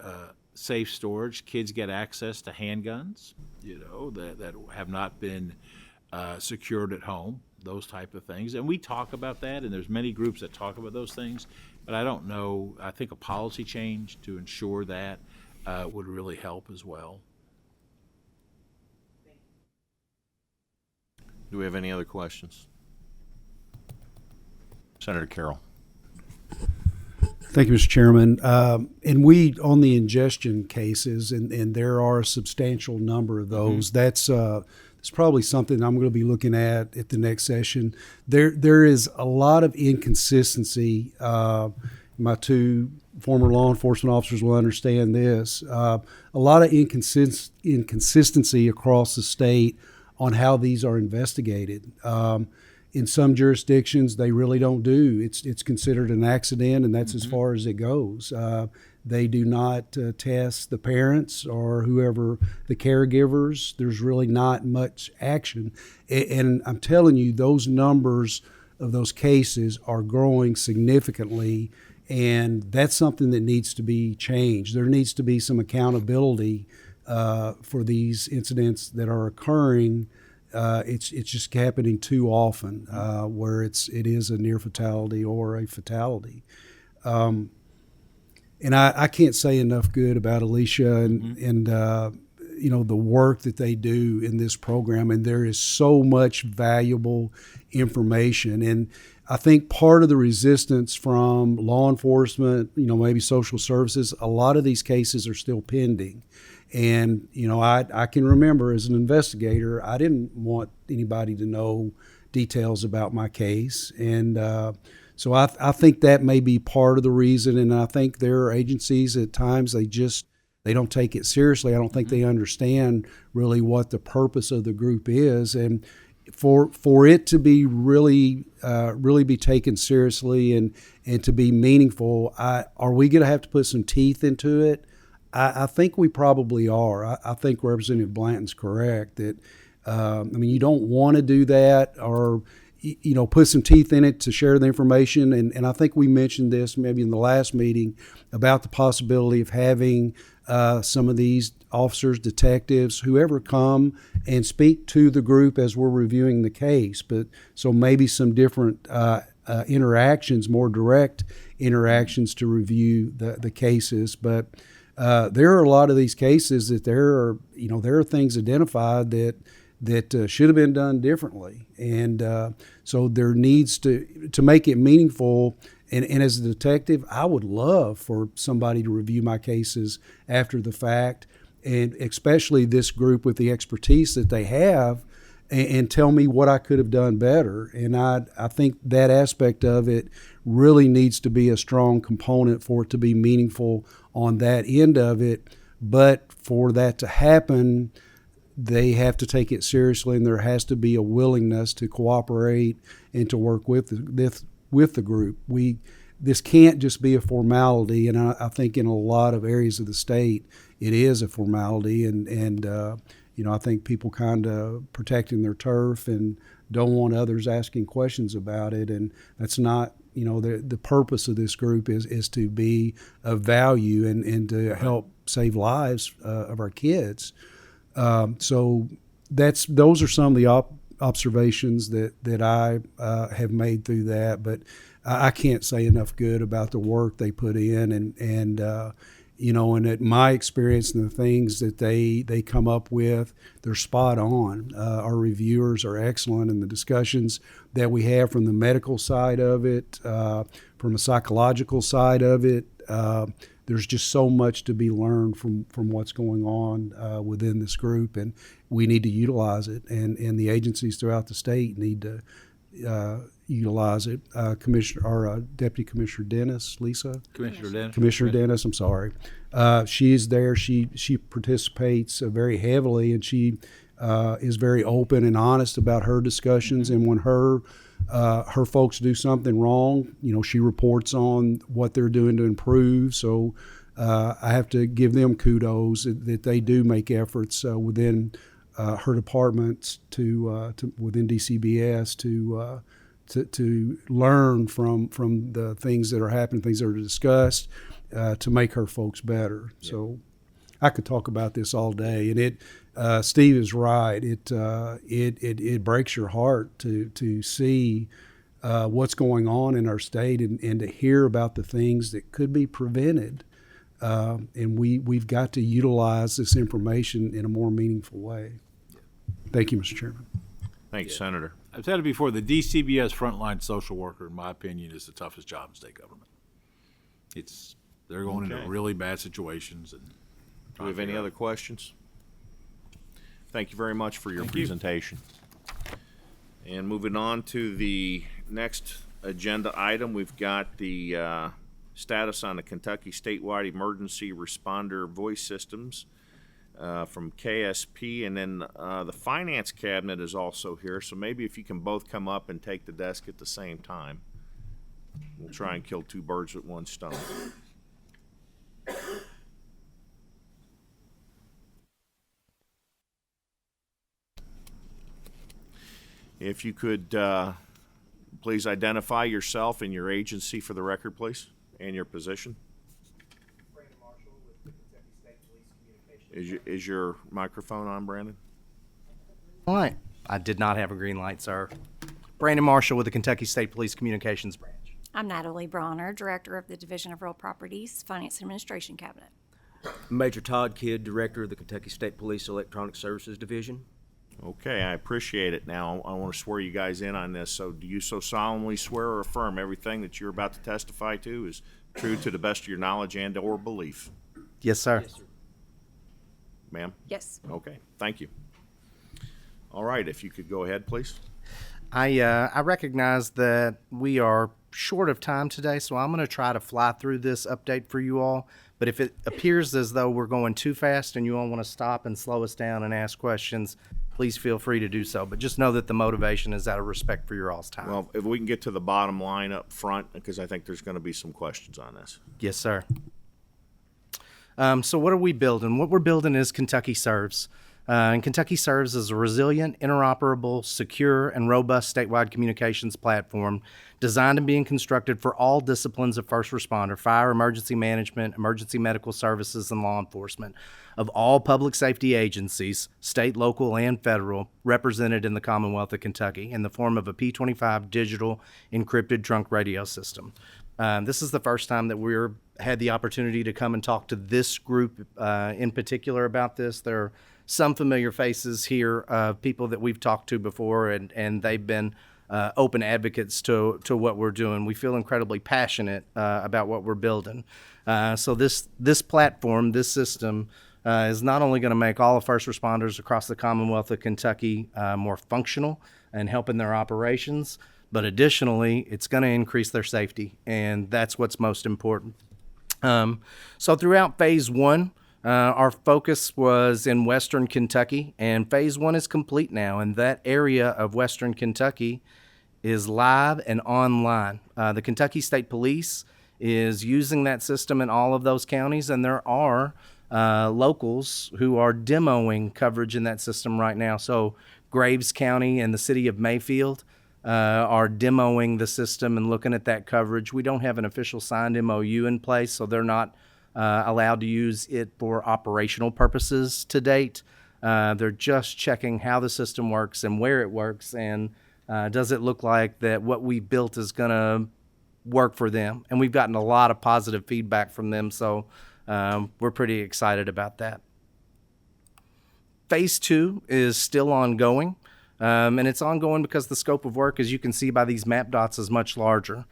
safe storage, kids get access to handguns, you know, that have not been secured at home, those type of things. And we talk about that, and there's many groups that talk about those things, but I don't know, I think a policy change to ensure that would really help as well.
Do we have any other questions? Senator Carroll.
Thank you, Mr. Chairman. And we, on the ingestion cases, and there are a substantial number of those, that's probably something I'm going to be looking at the next session. There is a lot of inconsistency. My two former law enforcement officers will understand this. A lot of inconsistency across the state on how these are investigated. In some jurisdictions, they really don't do. It's considered an accident, and that's as far as it goes. They do not test the parents or whoever the caregivers. There's really not much action. And I'm telling you, those numbers of those cases are growing significantly, and that's something that needs to be changed. There needs to be some accountability for these incidents that are occurring. It's just happening too often where it is a near fatality or a fatality. And I can't say enough good about Alicia and you know, the work that they do in this program. And there is so much valuable information. And I think part of the resistance from law enforcement, you know, maybe social services, a lot of these cases are still pending. And, you know, I can remember as an investigator, I didn't want anybody to know details about my case. And so I think that may be part of the reason. And I think there are agencies at times they don't take it seriously. I don't think they understand really what the purpose of the group is. And for it to be really be taken seriously and to be meaningful, are we going to have to put some teeth into it? I think we probably are. I think Representative Blanton's correct that, I mean, you don't want to do that or, you know, put some teeth in it to share the information. And I think we mentioned this maybe in the last meeting about the possibility of having some of these officers, detectives, whoever come and speak to the group as we're reviewing the case. But so maybe some different interactions, more direct interactions to review the cases. But there are a lot of these cases that there are things identified that should have been done differently, and so there needs to make it meaningful. And as a detective, I would love for somebody to review my cases after the fact, and especially this group with the expertise that they have, and tell me what I could have done better. And I think that aspect of it really needs to be a strong component for it to be meaningful on that end of it. But for that to happen, they have to take it seriously, and there has to be a willingness to cooperate and to work with the group. This can't just be a formality, and I think in a lot of areas of the state it is a formality, and I think people kind of protecting their turf and don't want others asking questions about it, and that's not the purpose of this group is to be of value and to help save lives of our kids. So those are some of the observations that I have made through that, but I can't say enough good about the work they put in, and at my experience and the things that they come up with, they're spot on. Our reviewers are excellent, and the discussions that we have from the medical side of it, from a psychological side of it, there's just so much to be learned from what's going on within this group, and we need to utilize it, and the agencies throughout the state need to utilize it. Deputy Commissioner Dennis, Lisa? Commissioner Dennis, I'm sorry. She's there. She participates very heavily, and she is very open and honest about her discussions, and when her folks do something wrong, she reports on what they're doing to improve. So I have to give them kudos that they do make efforts within her departments to within DCBS to learn from the things that are happening, things that are discussed, to make her folks better. Yeah. So I could talk about this all day, and Steve is right. It breaks your heart to see what's going on in our state, and to hear about the things that could be prevented. And we've got to utilize this information in a more meaningful way. Thank you, Mr. Chairman.
Thank you, Senator.
I've said it before, the DCBS frontline social worker, in my opinion, is the toughest job in state government. They're going into really bad situations. And
do we have any other questions? Thank you very much for your presentation. And moving on to the next agenda item, we've got the status on the Kentucky Statewide Emergency Responder Voice Systems from KSP, and then the Finance Cabinet is also here, so maybe if you can both come up and take the desk at the same time. We'll try and kill two birds with one stone. If you could please identify yourself and your agency for the record, please, and your position.
Brandon Marshall with the Kentucky State Police Communications.
Is your microphone on, Brandon?
All right. I did not have a green light, sir. Brandon Marshall with the Kentucky State Police Communications Branch.
I'm Natalie Bronner, Director of the Division of Real Properties, Finance and Administration Cabinet.
Major Todd Kidd, Director of the Kentucky State Police Electronic Services Division.
Okay, I appreciate it. Now, I want to swear you guys in on this. So do you so solemnly swear or affirm everything that you're about to testify to is true to the best of your knowledge and or belief?
Yes, sir.
Yes, sir.
Ma'am?
Yes.
Okay, thank you. All right, if you could go ahead, please.
I recognize that we are short of time today, so I'm going to try to fly through this update for you all. But if it appears as though we're going too fast and you all want to stop and slow us down and ask questions, please feel free to do so. But just know that the motivation is out of respect for your all's time.
Well, if we can get to the bottom line up front, because I think there's going to be some questions on this.
Yes, sir. So what are we building? What we're building is Kentucky Serves. And Kentucky Serves as a resilient, interoperable, secure, and robust statewide communications platform designed and being constructed for all disciplines of first responder, fire, emergency management, emergency medical services, and law enforcement of all public safety agencies, state, local, and federal, represented in the Commonwealth of Kentucky in the form of a P25 digital encrypted trunk radio system. This is the first time that we're had the opportunity to come and talk to this group in particular about this. There are some familiar faces here, people that we've talked to before, and they've been open advocates to what we're doing. We feel incredibly passionate about what we're building. So this platform, this system, is not only going to make all of first responders across the Commonwealth of Kentucky more functional and help in their operations, but additionally, it's going to increase their safety, and that's what's most important. So throughout Phase 1, our focus was in Western Kentucky, and Phase 1 is complete now, and that area of Western Kentucky is live and online. The Kentucky State Police is using that system in all of those counties, and there are locals who are demoing coverage in that system right now. So Graves County and the city of Mayfield are demoing the system and looking at that coverage. We don't have an official signed MOU in place, so they're not allowed to use it for operational purposes to date. They're just checking how the system works and where it works, and does it look like that what we built is going to work for them. And we've gotten a lot of positive feedback from them, so we're pretty excited about that. Phase 2 is still ongoing. And it's ongoing because the scope of work, as you can see by these map dots, is much larger.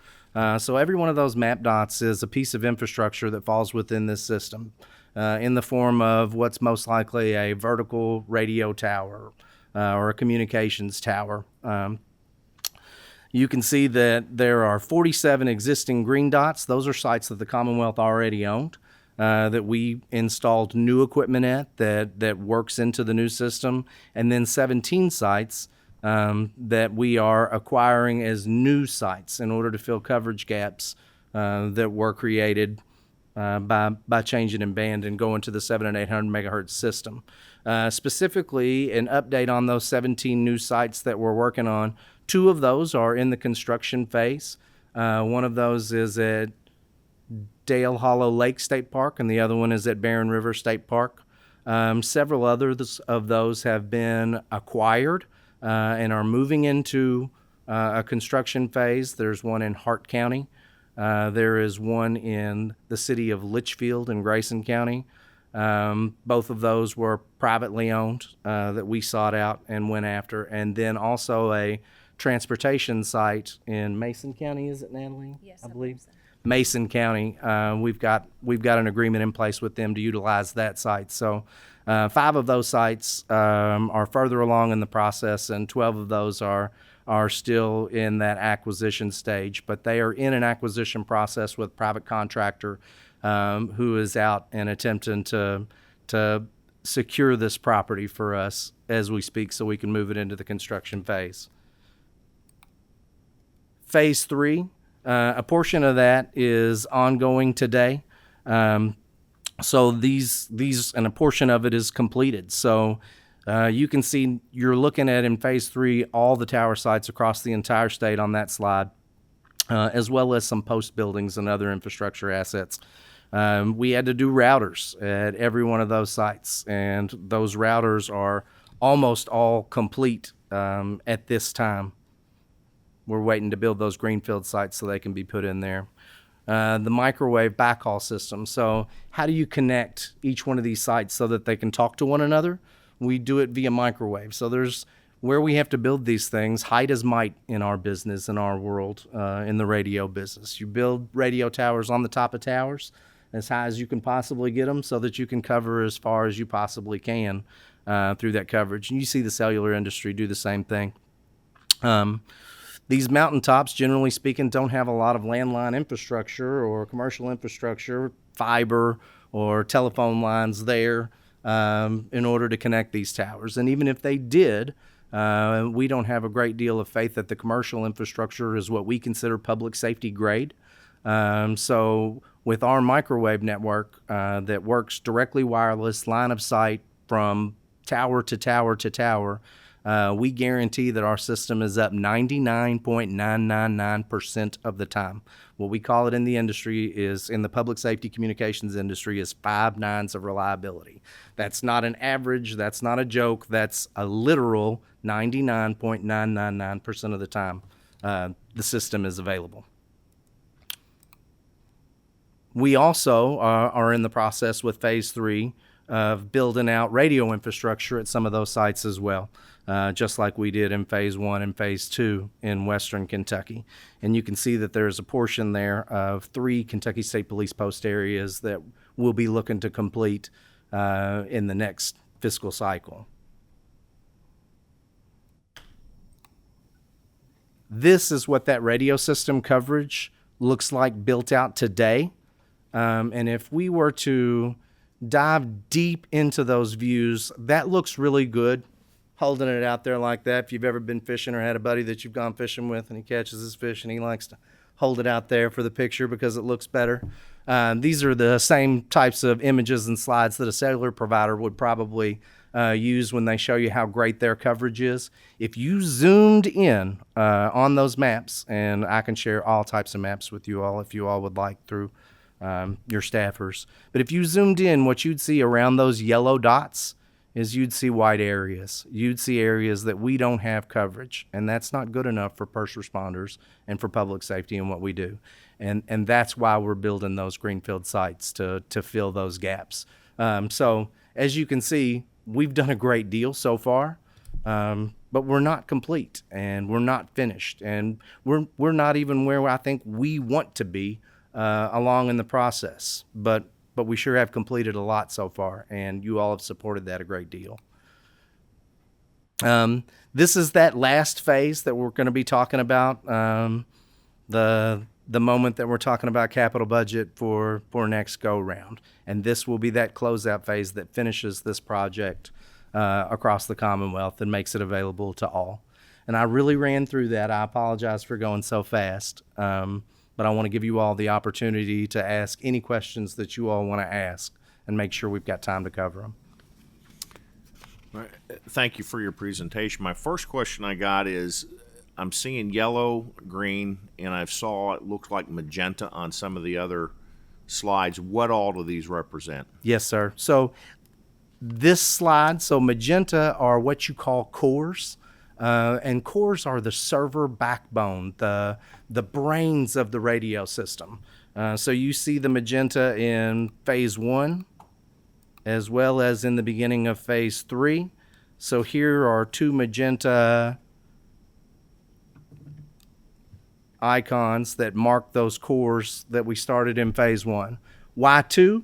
So every one of those map dots is a piece of infrastructure that falls within this system in the form of what's most likely a vertical radio tower or a communications tower. You can see that there are 47 existing green dots. Those are sites that the Commonwealth already owned. That we installed new equipment at that works into the new system, and then 17 sites that we are acquiring as new sites in order to fill coverage gaps that were created by changing in band and going to the 700 and 800 megahertz system. Specifically, an update on those 17 new sites that we're working on. 2 of those are in the construction phase. One of those is at Dale Hollow Lake State Park, and the other one is at Barren River State Park. Several others of those have been acquired and are moving into a construction phase. There's one in Hart County. There is one in the city of Litchfield in Grayson County. Both of those were privately owned that we sought out and went after. And then also a transportation site in Mason County, is it, Natalie?
Yes,
I believe. Mason County, we've got an agreement in place with them to utilize that site. So 5 of those sites are further along in the process, and 12 of those are still in that acquisition stage. But they are in an acquisition process with a private contractor who is out and attempting to secure this property for us as we speak, so we can move it into the construction phase. Phase 3. A portion of that is ongoing today. So these and a portion of it is completed. So you can see you're looking at in Phase 3 all the tower sites across the entire state on that slide, as well as some post buildings and other infrastructure assets. We had to do routers at every one of those sites, and those routers are almost all complete at this time. We're waiting to build those greenfield sites so they can be put in there. The microwave backhaul system. So how do you connect each one of these sites so that they can talk to one another? We do it via microwave. So there's where we have to build these things. Height is might in our business, in our world, in the radio business. You build radio towers on the top of towers as high as you can possibly get them so that you can cover as far as you possibly can through that coverage. And you see the cellular industry do the same thing. These mountaintops, generally speaking, don't have a lot of landline infrastructure or commercial infrastructure, fiber or telephone lines there in order to connect these towers. And even if they did, we don't have a great deal of faith that the commercial infrastructure is what we consider public safety grade. So with our microwave network that works directly wireless, line of sight from tower to tower to tower, we guarantee that our system is up 99.999% of the time. What we call it in the industry is, in the public safety communications industry, is 5 nines of reliability. That's not an average, that's not a joke, that's a literal 99.999% of the time the system is available. We also are in the process with phase 3 of building out radio infrastructure at some of those sites as well, just like we did in phase 1 and phase 2 in western Kentucky. And you can see that there's a portion there of 3 Kentucky State Police post areas that we'll be looking to complete in the next fiscal cycle. This is what that radio system coverage looks like built out today. And if we were to dive deep into those views, that looks really good, holding it out there like that. If you've ever been fishing or had a buddy that you've gone fishing with and he catches his fish and he likes to hold it out there for the picture because it looks better. These are the same types of images and slides that a cellular provider would probably use when they show you how great their coverage is. If you zoomed in on those maps, and I can share all types of maps with you all if you all would like through your staffers, but if you zoomed in, what you'd see around those yellow dots is you'd see white areas. You'd see areas that we don't have coverage, and that's not good enough for first responders and for public safety and what we do. And that's why we're building those greenfield sites to fill those gaps. So as you can see, we've done a great deal so far, but we're not complete and we're not finished, and we're not even where I think we want to be along in the process. But we sure have completed a lot so far, and you all have supported that a great deal. This is that last phase that we're going to be talking about, the moment that we're talking about capital budget for next go-round. And this will be that closeout phase that finishes this project across the Commonwealth and makes it available to all. And I really ran through that. I apologize for going so fast. But I want to give you all the opportunity to ask any questions that you all want to ask and make sure we've got time to cover them.
All right. Thank you for your presentation. My first question I got is, I'm seeing yellow, green, and I saw it looks like magenta on some of the other slides. What all do these represent?
Yes, sir. So this slide, so magenta are what you call cores. And cores are the server backbone, the brains of the radio system. So you see the magenta in phase 1 as well as in the beginning of phase 3. So here are 2 magenta icons that mark those cores that we started in phase 1. Why 2?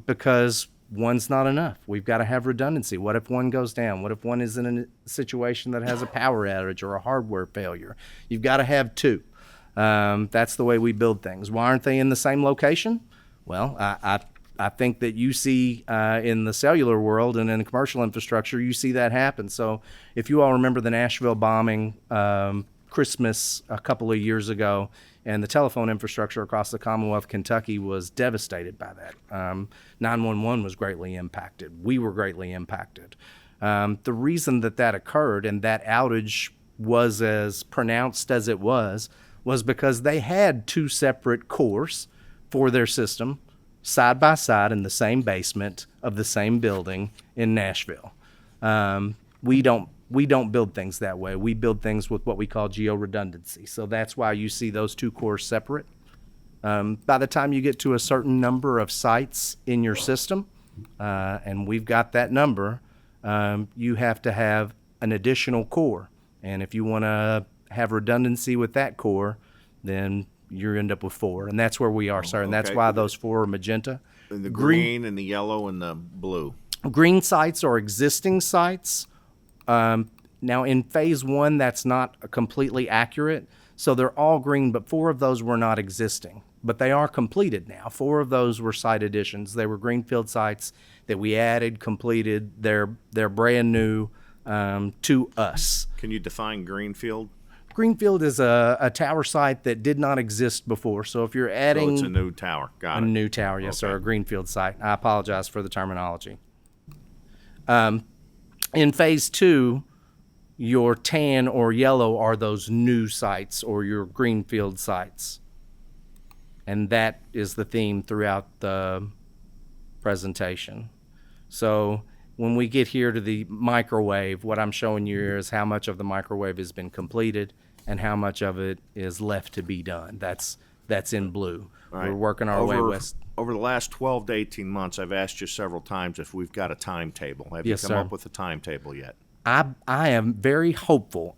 Because one's not enough. We've got to have redundancy. What if one goes down? What if one is in a situation that has a power outage or a hardware failure? You've got to have 2. That's the way we build things. Why aren't they in the same location? Well, I think that you see in the cellular world and in the commercial infrastructure, you see that happen. So if you all remember the Nashville bombing Christmas a couple of years ago, and the telephone infrastructure across the Commonwealth of Kentucky was devastated by that. 911 was greatly impacted. We were greatly impacted. The reason that occurred and that outage was as pronounced as it was because they had 2 separate cores for their system side by side in the same basement of the same building in Nashville. We don't build things that way. We build things with what we call geo-redundancy. So that's why you see those 2 cores separate. By the time you get to a certain number of sites in your system, and we've got that number, you have to have an additional core. And if you want to have redundancy with that core, then you end up with 4. And that's where we are, sir. And that's why those 4 are magenta.
The green and the yellow and the blue.
Green sites are existing sites. Now in phase 1, that's not completely accurate. So they're all green, but 4 of those were not existing, but they are completed now. 4 of those were site additions. They were greenfield sites that we added, completed. They're brand new to us.
Can you define greenfield?
Greenfield is a tower site that did not exist before. So if you're adding...
So it's a new tower. Got it.
A new tower, yes, sir. A greenfield site. I apologize for the terminology. In phase 2, your tan or yellow are those new sites or your greenfield sites. And that is the theme throughout the presentation. So when we get here to the microwave, what I'm showing you here is how much of the microwave has been completed and how much of it is left to be done. That's that's in blue.
All right.
We're working our way west.
Over the last 12 to 18 months, I've asked you several times if we've got a timetable. Have
Yes,
you come
sir.
up with a timetable yet?
I am very hopeful.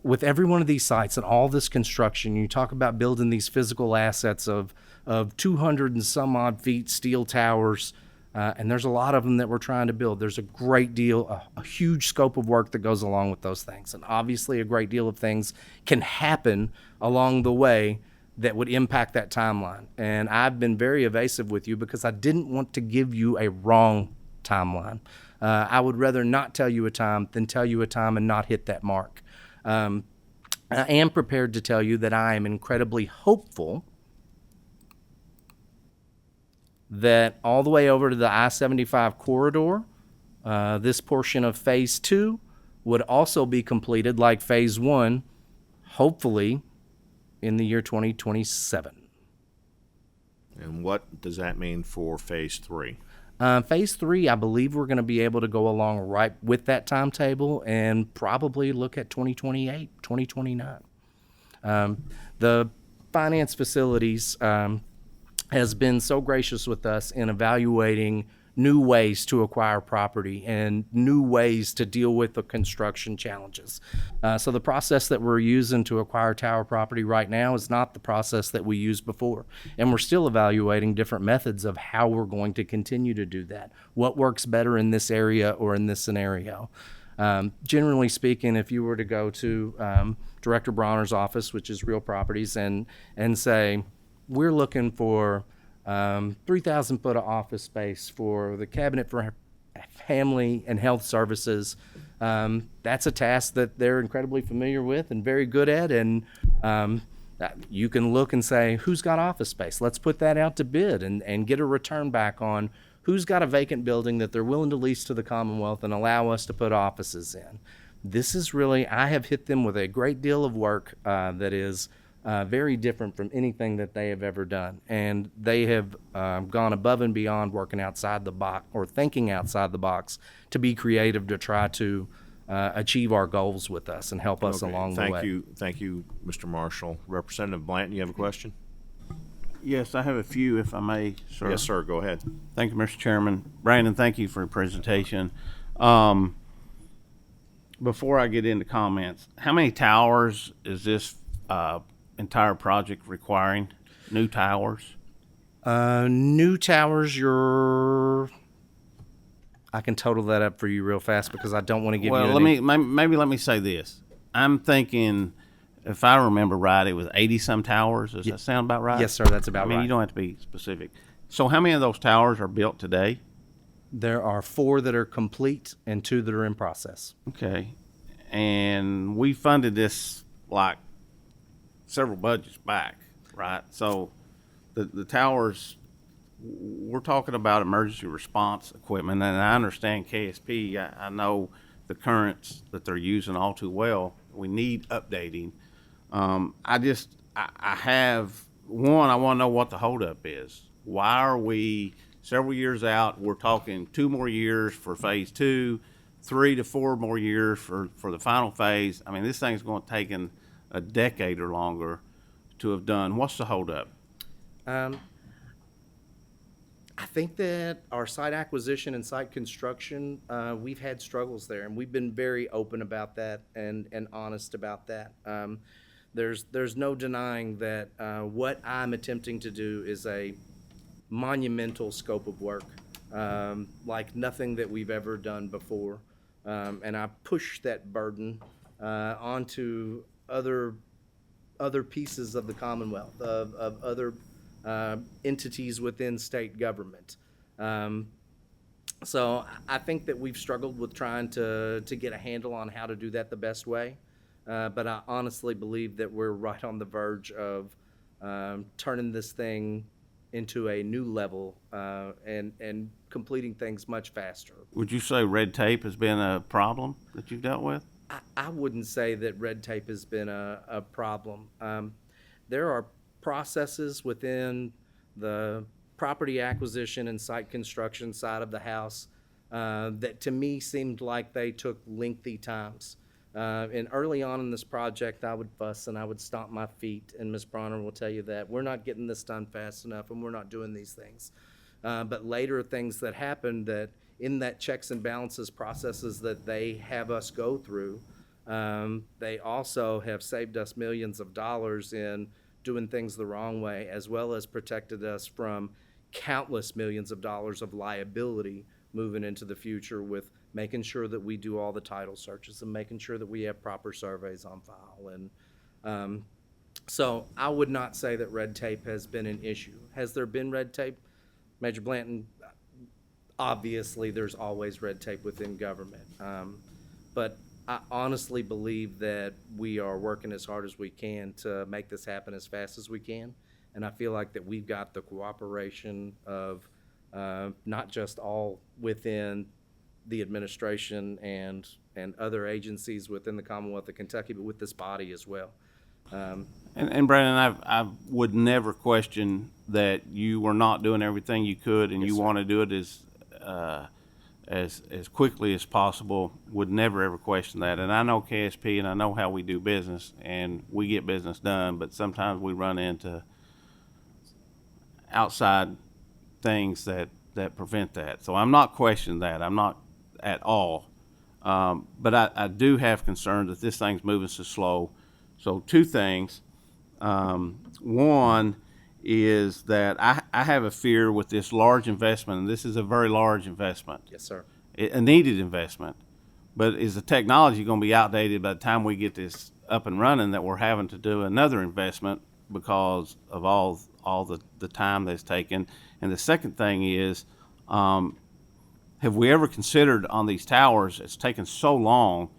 With every one of these sites and all this construction, you talk about building these physical assets of 200 and some odd feet steel towers, and there's a lot of them that we're trying to build. There's a great deal, a huge scope of work that goes along with those things, and obviously a great deal of things can happen along the way that would impact that timeline. And I've been very evasive with you because I didn't want to give you a wrong timeline. I would rather not tell you a time than tell you a time and not hit that mark. I am prepared to tell you that I am incredibly hopeful that all the way over to the I-75 corridor, this portion of Phase 2 would also be completed like Phase 1, hopefully in the year 2027.
And what does that mean for Phase 3?
Phase 3, I believe we're going to be able to go along right with that timetable and probably look at 2028, 2029. The finance facilities has been so gracious with us in evaluating new ways to acquire property and new ways to deal with the construction challenges. So the process that we're using to acquire tower property right now is not the process that we used before. And we're still evaluating different methods of how we're going to continue to do that. What works better in this area or in this scenario? Generally speaking, if you were to go to Director Bronner's office, which is Real Properties, and say, we're looking for 3,000 foot of office space for the Cabinet for Family and Health Services. That's a task that they're incredibly familiar with and very good at. And you can look and say, who's got office space? Let's put that out to bid and get a return back on who's got a vacant building that they're willing to lease to the Commonwealth and allow us to put offices in. This is really, I have hit them with a great deal of work that is very different from anything that they have ever done. And they have gone above and beyond working outside the box or thinking outside the box to be creative to try to achieve our goals with us and help us along the way.
Thank you, Mr. Marshall. Representative Blanton, you have a question?
Yes, I have a few, if I may, sir.
Yes, sir. Go ahead.
Thank you, Mr. Chairman. Brandon, thank you for your presentation. Before I get into comments, how many towers is this entire project requiring? New towers?
New towers, I can total that up for you real fast because I don't want to give you any.
Maybe let me say this. I'm thinking, if I remember right, it was 80-some towers. Does that sound about right?
Yes, sir, that's about right.
You don't have to be specific. So how many of those towers are built today?
There are 4 that are complete and 2 that are in process.
Okay. And we funded this like several budgets back, right? So the towers, we're talking about emergency response equipment, and I understand KSP. I know the currents that they're using all too well. We need updating. I have one, I want to know what the holdup is. Why are we several years out? We're talking 2 more years for Phase 2, 3 to 4 more years for the final phase. I mean, this thing's going to take a decade or longer to have done. What's the holdup?
I think that our site acquisition and site construction, we've had struggles there, and we've been very open about that and honest about that. There's no denying that what I'm attempting to do is a monumental scope of work, like nothing that we've ever done before. And I push that burden onto other pieces of the Commonwealth, of other entities within state government. So I think that we've struggled with trying to get a handle on how to do that the best way. But I honestly believe that we're right on the verge of turning this thing into a new level and completing things much faster.
Would you say red tape has been a problem that you've dealt with?
I wouldn't say that red tape has been a problem. There are processes within the property acquisition and site construction side of the house that to me seemed like they took lengthy times. And early on in this project, I would fuss and I would stomp my feet, and Ms. Bronner will tell you that we're not getting this done fast enough and we're not doing these things. But later, things that happened that in that checks and balances processes that they have us go through, they also have saved us millions of dollars in doing things the wrong way, as well as protected us from countless millions of dollars of liability moving into the future, with making sure that we do all the title searches and making sure that we have proper surveys on file. And so I would not say that red tape has been an issue. Has there been red tape? Major Blanton, obviously there's always red tape within government. But I honestly believe that we are working as hard as we can to make this happen as fast as we can. And I feel like that we've got the cooperation of not just all within the administration and other agencies within the Commonwealth of Kentucky, but with this body as well.
And Brandon, I would never question that you were not doing everything you could, and
Yes,
you
sir.
want to do it as quickly as possible. Would never ever question that. And I know KSP, and I know how we do business, and we get business done. But sometimes we run into outside things that prevent that. So I'm not questioning that. I'm not at all. But I do have concerns that this thing's moving so slow. So two things. One is that I have a fear with this large investment, and this is a very large investment.
Yes, sir.
A needed investment. But is the technology going to be outdated by the time we get this up and running, that we're having to do another investment because of all the time that's taken? And the second thing is, have we ever considered on these towers, it's taken so long.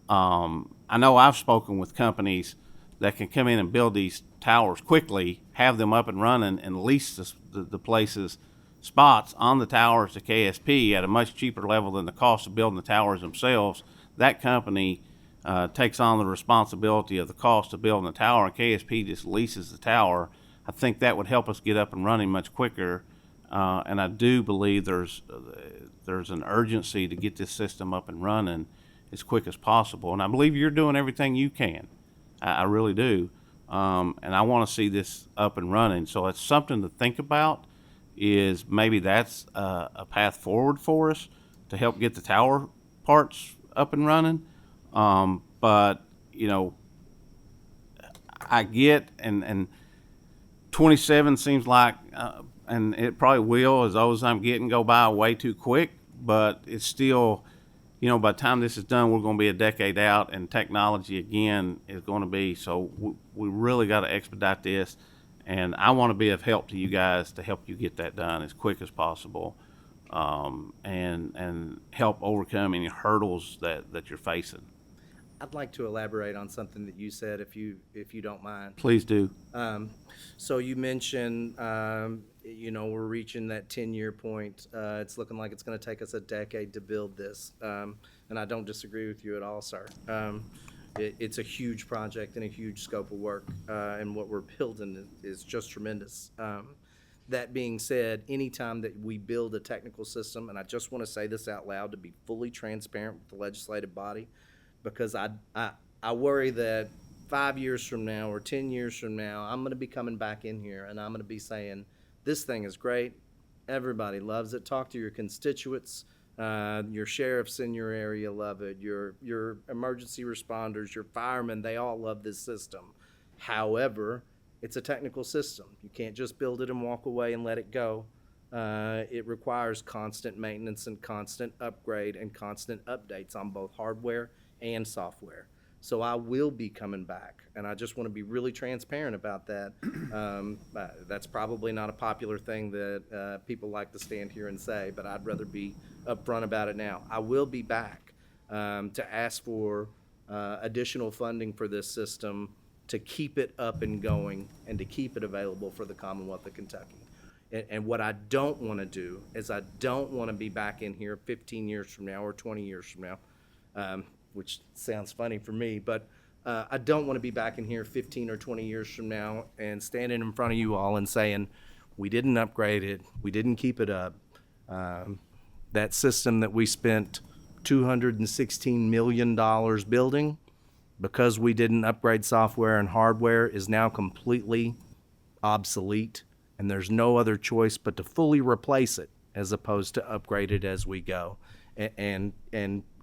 I know I've spoken with companies that can come in and build these towers quickly, have them up and running, and lease the places, spots on the towers to KSP at a much cheaper level than the cost of building the towers themselves. That company takes on the responsibility of the cost of building the tower, and KSP just leases the tower. I think that would help us get up and running much quicker, and I do believe there's an urgency to get this system up and running as quick as possible. And I believe you're doing everything you can. I really do. And I want to see this up and running. So it's something to think about, is maybe that's a path forward for us to help get the tower parts up and running. But, you know, I get, and 27 seems like, and it probably will, as old as I'm getting, go by way too quick, but it's still, you know, by the time this is done, we're going to be a decade out, and technology again is going to be, so we really got to expedite this, and I want to be of help to you guys to help you get that done as quick as possible, and help overcome any hurdles that you're facing.
I'd like to elaborate on something that you said, if you don't mind.
Please do.
So you mentioned, you know, we're reaching that 10-year point. It's looking like it's going to take us a decade to build this. And I don't disagree with you at all, sir. It's a huge project and a huge scope of work, and what we're building is just tremendous. That being said, anytime that we build a technical system, and I just want to say this out loud to be fully transparent with the legislative body, because I worry that 5 years from now or 10 years from now, I'm going to be coming back in here and I'm going to be saying, this thing is great. Everybody loves it. Talk to your constituents. Your sheriffs in your area love it. Your emergency responders, your firemen, they all love this system. However, it's a technical system. You can't just build it and walk away and let it go. It requires constant maintenance and constant upgrade and constant updates on both hardware and software. So I will be coming back, and I just want to be really transparent about that. That's probably not a popular thing that people like to stand here and say, but I'd rather be upfront about it now. I will be back to ask for additional funding for this system to keep it up and going and to keep it available for the Commonwealth of Kentucky. And what I don't want to do is I don't want to be back in here 15 years from now or 20 years from now, which sounds funny for me, but I don't want to be back in here 15 or 20 years from now and standing in front of you all and saying, we didn't upgrade it, we didn't keep it up. That system that we spent $216 million building, because we didn't upgrade software and hardware, is now completely obsolete, and there's no other choice but to fully replace it as opposed to upgrade it as we go. And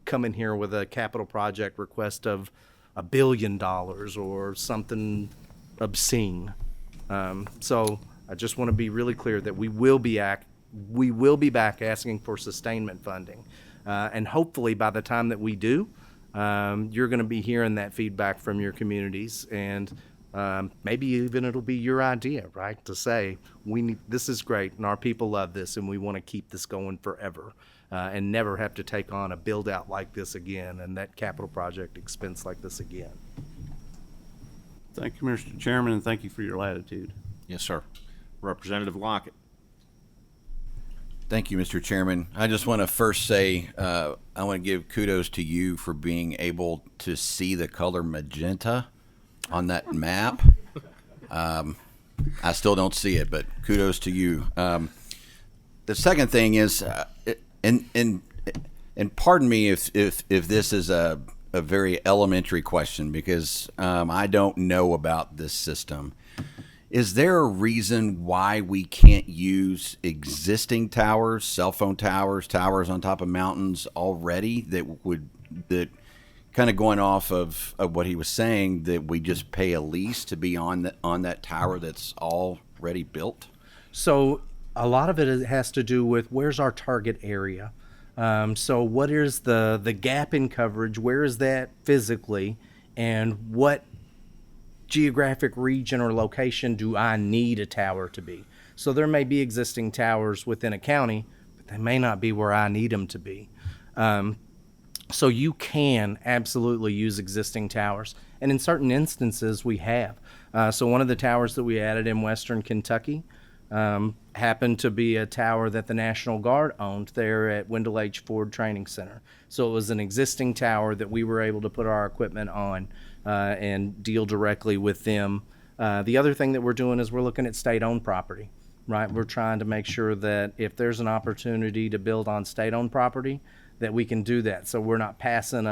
come in here with a capital project request of $1 billion or something obscene. So I just want to be really clear that we will be back asking for sustainment funding. And hopefully by the time that we do, you're going to be hearing that feedback from your communities, and maybe even it'll be your idea, right? To say, this is great and our people love this and we want to keep this going forever, and never have to take on a build out like this again and that capital project expense like this again.
Thank you, Mr. Chairman, and thank you for your latitude.
Yes, sir. Representative Lockett.
Thank you, Mr. Chairman. I just want to first say I want to give kudos to you for being able to see the color magenta on that map. I still don't see it, but kudos to you. The second thing is, and pardon me if this is a very elementary question, because I don't know about this system. Is there a reason why we can't use existing towers, cell phone towers, towers on top of mountains already that kind of going off of what he was saying, that we just pay a lease to be on that tower that's already built?
So a lot of it has to do with where's our target area. So what is the gap in coverage? Where is that physically? And what geographic region or location do I need a tower to be? So there may be existing towers within a county, but they may not be where I need them to be. So you can absolutely use existing towers. And in certain instances, we have. So one of the towers that we added in Western Kentucky happened to be a tower that the National Guard owned there at Wendell H. Ford Training Center. So it was an existing tower that we were able to put our equipment on and deal directly with them. The other thing that we're doing is we're looking at state-owned property, right? We're trying to make sure that if there's an opportunity to build on state-owned property, that we can do that. So we're not passing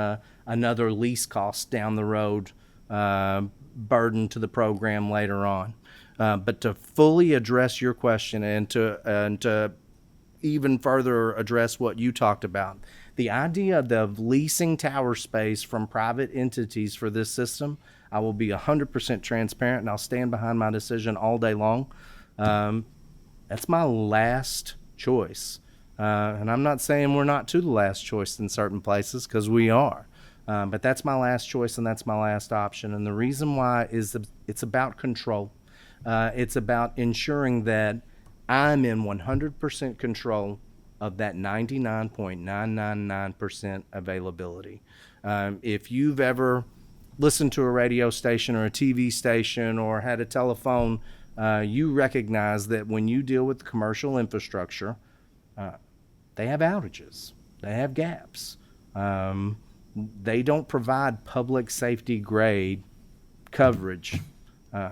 another lease cost down the road, burden to the program later on. But to fully address your question and to even further address what you talked about, the idea of leasing tower space from private entities for this system, I will be 100% transparent, and I'll stand behind my decision all day long. That's my last choice. And I'm not saying we're not to the last choice in certain places, because we are. But that's my last choice, and that's my last option. And the reason why is it's about control. It's about ensuring that I'm in 100% control of that 99.999% availability. If you've ever listened to a radio station or a TV station or had a telephone, you recognize that when you deal with commercial infrastructure, they have outages, they have gaps. They don't provide public safety grade coverage.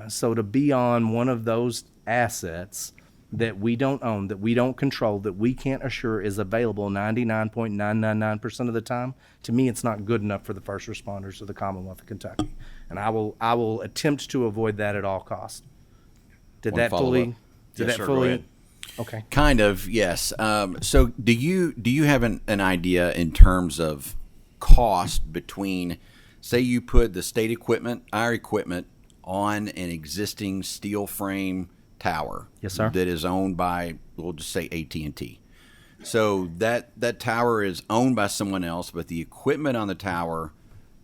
So to be on one of those assets that we don't own, that we don't control, that we can't assure is available 99.999% of the time, to me, it's not good enough for the first responders of the Commonwealth of Kentucky. And I will attempt to avoid that at all costs. Did that fully?
Yes, sir, go ahead.
Okay.
Kind of, yes. So do you have an idea in terms of cost between, say you put the state equipment, our equipment, on an existing steel frame tower?
Yes, sir.
That is owned by, we'll just say AT&T. So that tower is owned by someone else, but the equipment on the tower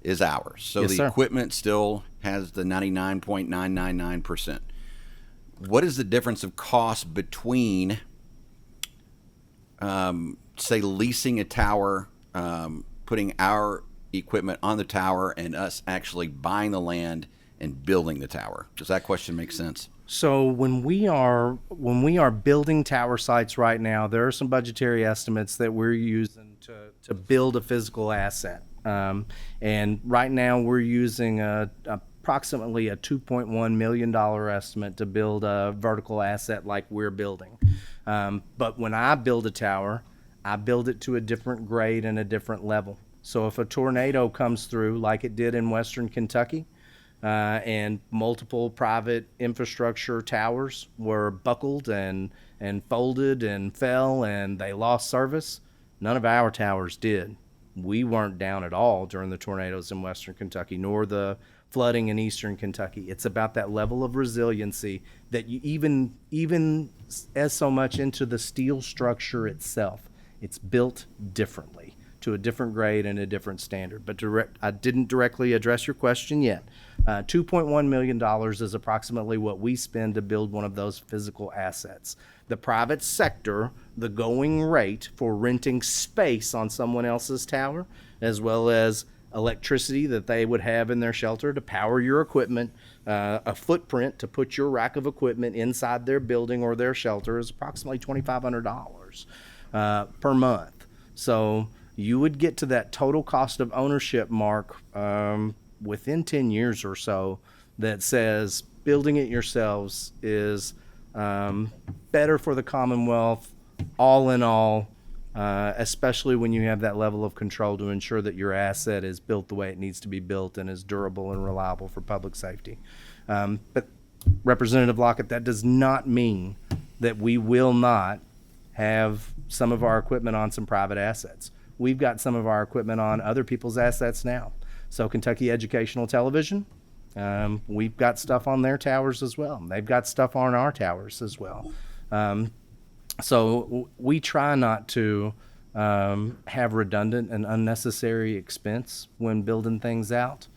is ours. So
Yes,
the
sir.
equipment still has the 99.999%. What is the difference of cost between, say, leasing a tower, putting our equipment on the tower, and us actually buying the land and building the tower? Does that question make sense?
So when we are building tower sites right now, there are some budgetary estimates that we're using to build a physical asset. And right now we're using approximately a $2.1 million estimate to build a vertical asset like we're building. But when I build a tower, I build it to a different grade and a different level. So if a tornado comes through like it did in Western Kentucky, and multiple private infrastructure towers were buckled and folded and fell and they lost service, none of our towers did. We weren't down at all during the tornadoes in Western Kentucky, nor the flooding in Eastern Kentucky. It's about that level of resiliency that you even as so much into the steel structure itself. It's built differently to a different grade and a different standard. But I didn't directly address your question yet. $2.1 million is approximately what we spend to build one of those physical assets. The private sector, the going rate for renting space on someone else's tower, as well as electricity that they would have in their shelter to power your equipment, a footprint to put your rack of equipment inside their building or their shelter, is approximately $2,500 per month. So you would get to that total cost of ownership mark within 10 years or so that says building it yourselves is better for the Commonwealth all in all, especially when you have that level of control to ensure that your asset is built the way it needs to be built and is durable and reliable for public safety. But Representative Lockett, that does not mean that we will not have some of our equipment on some private assets. We've got some of our equipment on other people's assets now. So Kentucky Educational Television, we've got stuff on their towers as well. They've got stuff on our towers as well. So we try not to have redundant and unnecessary expense when building things out.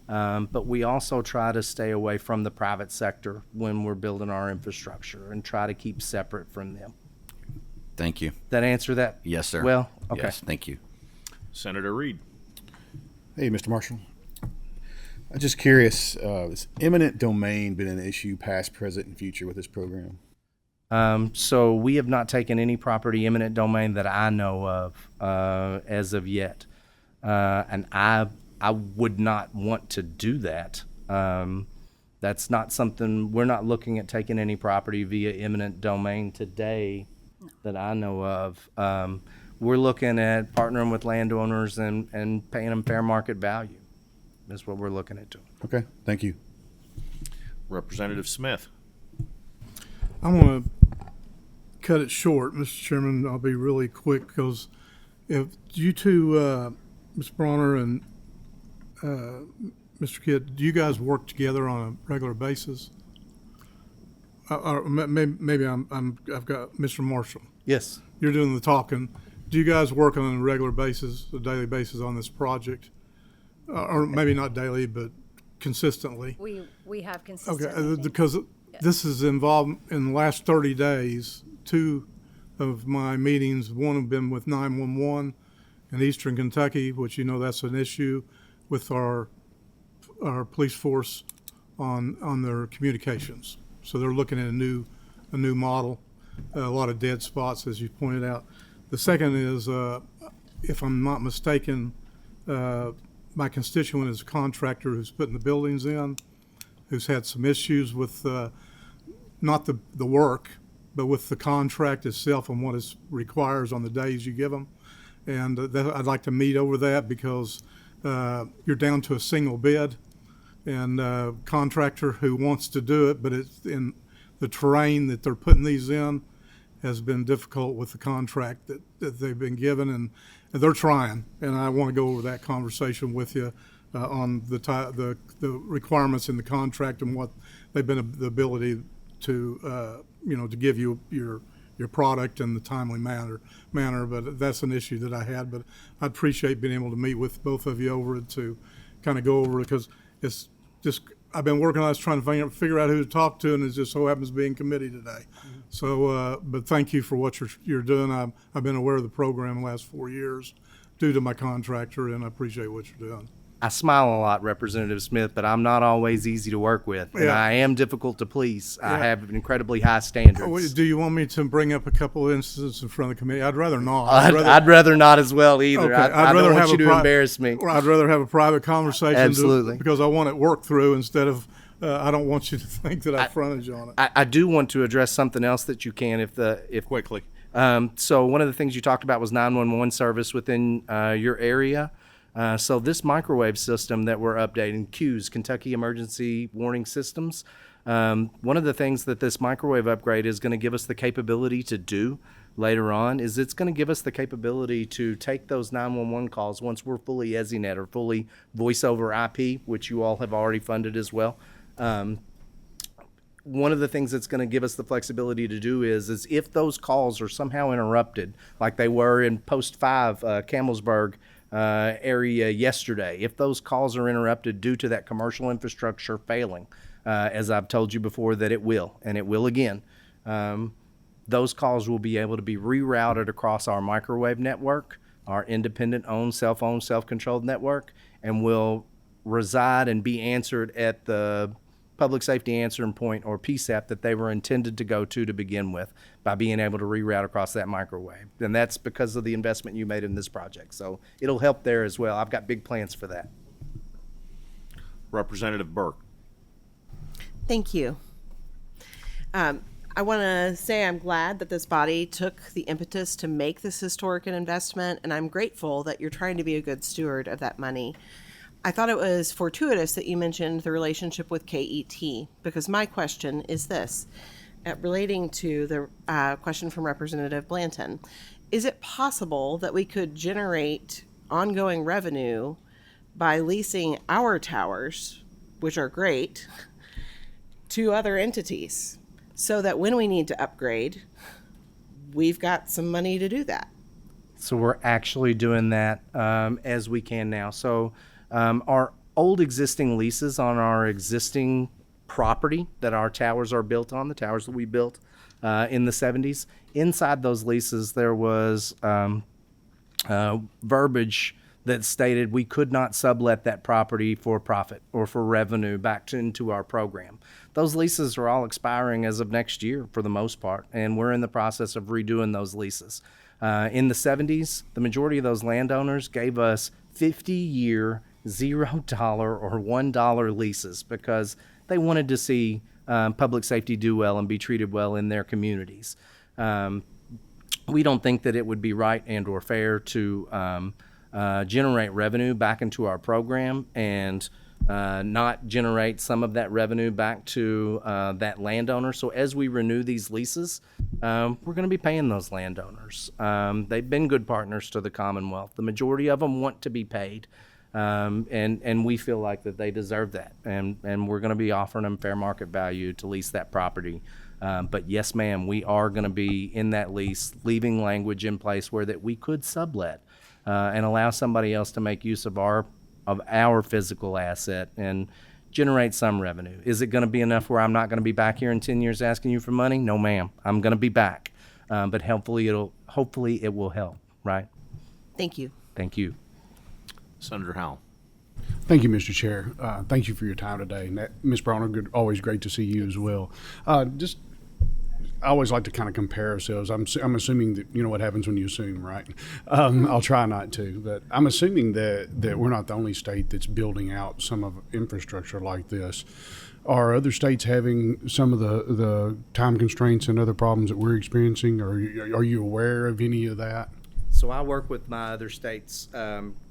But we also try to stay away from the private sector when we're building our infrastructure and try to keep separate from them.
Thank you.
That answer that?
Yes, sir.
Well, okay.
Yes, thank you.
Senator Reed.
Hey, Mr. Marshall. I'm just curious, has eminent domain been an issue past, present, and future with this program?
So we have not taken any property eminent domain that I know of as of yet. And I would not want to do that. That's not something, we're not looking at taking any property via eminent domain today that I know of. We're looking at partnering with landowners and paying them fair market value. That's what we're looking at doing.
Okay, thank you.
Representative Smith.
I'm going to cut it short, Mr. Chairman. I'll be really quick because if you two, Ms. Bronner and Mr. Kidd, do you guys work together on a regular basis? Or maybe I've got Mr. Marshall.
Yes.
You're doing the talking. Do you guys work on a regular basis, a daily basis on this project? Or maybe not daily, but consistently?
We have consistently.
Okay, because this is involved in the last 30 days. 2 of my meetings, one have been with 911 in Eastern Kentucky, which you know that's an issue with our police force on their communications. So they're looking at a new model, a lot of dead spots, as you pointed out. The second is, if I'm not mistaken, my constituent is a contractor who's putting the buildings in, who's had some issues with not the work, but with the contract itself and what it requires on the days you give them. And I'd like to meet over that because you're down to a single bid and contractor who wants to do it, but it's in the terrain that they're putting these in has been difficult with the contract that they've been given, and they're trying. And I want to go over that conversation with you on the requirements in the contract and what they've been the ability to to give you your product in the timely manner. But that's an issue that I had. But I'd appreciate being able to meet with both of you over it to kind of go over it, because it's just I've been working on this trying to figure out who to talk to, and it just so happens to be in committee today. Mm-hmm. So, but thank you for what you're doing. I've been aware of the program the last 4 years due to my contractor, and I appreciate what you're doing.
I smile a lot, Representative Smith, but I'm not always easy to work with, and I am difficult to please. I have incredibly high standards.
Do you want me to bring up a couple of instances in front of the committee? I'd rather not.
I'd rather not as well either.
Okay.
I don't want you to embarrass me.
I'd rather have a private conversation.
Absolutely.
Because I want it worked through instead of I don't want you to think that I fronted you on it.
I do want to address something else that you can if quickly. So one of the things you talked about was 911 service within your area. So this microwave system that we're updating, CEWS, Kentucky Emergency Warning Systems, one of the things that this microwave upgrade is going to give us the capability to do later on is it's going to give us the capability to take those 911 calls once we're fully EZNet or fully voice over IP, which you all have already funded as well. One of the things that's going to give us the flexibility to do is if those calls are somehow interrupted, like they were in Post 5, Camelsburg area yesterday, if those calls are interrupted due to that commercial infrastructure failing, as I've told you before that it will, and it will again, those calls will be able to be rerouted across our microwave network, our independent-owned, self-owned, self-controlled network, and will reside and be answered at the public safety answering point or PSAP that they were intended to go to begin with by being able to reroute across that microwave. And that's because of the investment you made in this project. So it'll help there as well. I've got big plans for that.
Representative Burke.
Thank you. I want to say I'm glad that this body took the impetus to make this historic an investment, and I'm grateful that you're trying to be a good steward of that money. I thought it was fortuitous that you mentioned the relationship with KET, because my question is this, relating to the question from Representative Blanton. Is it possible that we could generate ongoing revenue by leasing our towers, which are great, to other entities, so that when we need to upgrade, we've got some money to do that?
So we're actually doing that as we can now. So our old existing leases on our existing property that our towers are built on, the towers that we built in the 70s, inside those leases there was verbiage that stated we could not sublet that property for profit or for revenue back into our program. Those leases are all expiring as of next year for the most part, and we're in the process of redoing those leases. In the 70s, the majority of those landowners gave us 50-year $0 or $1 leases because they wanted to see public safety do well and be treated well in their communities. We don't think that it would be right and or fair to generate revenue back into our program and not generate some of that revenue back to that landowner. So as we renew these leases, we're going to be paying those landowners. They've been good partners to the Commonwealth. The majority of them want to be paid. And we feel like that they deserve that, and we're going to be offering them fair market value to lease that property. But yes, ma'am, we are going to be in that lease, leaving language in place where that we could sublet and allow somebody else to make use of our physical asset and generate some revenue. Is it going to be enough where I'm not going to be back here in 10 years asking you for money? No, ma'am. I'm going to be back, but hopefully it will help. Right?
Thank you.
Thank you.
Senator Howell.
Thank you, Mr. Chair. Thank you for your time today. Ms. Browner, always great to see you as well. I always like to kind of compare ourselves. I'm assuming that you know what happens when you assume, right? I'll try not to, but I'm assuming that we're not the only state that's building out some of infrastructure like this. Are other states having some of the time constraints and other problems that we're experiencing? Or are you aware of any of that?
So I work with my other states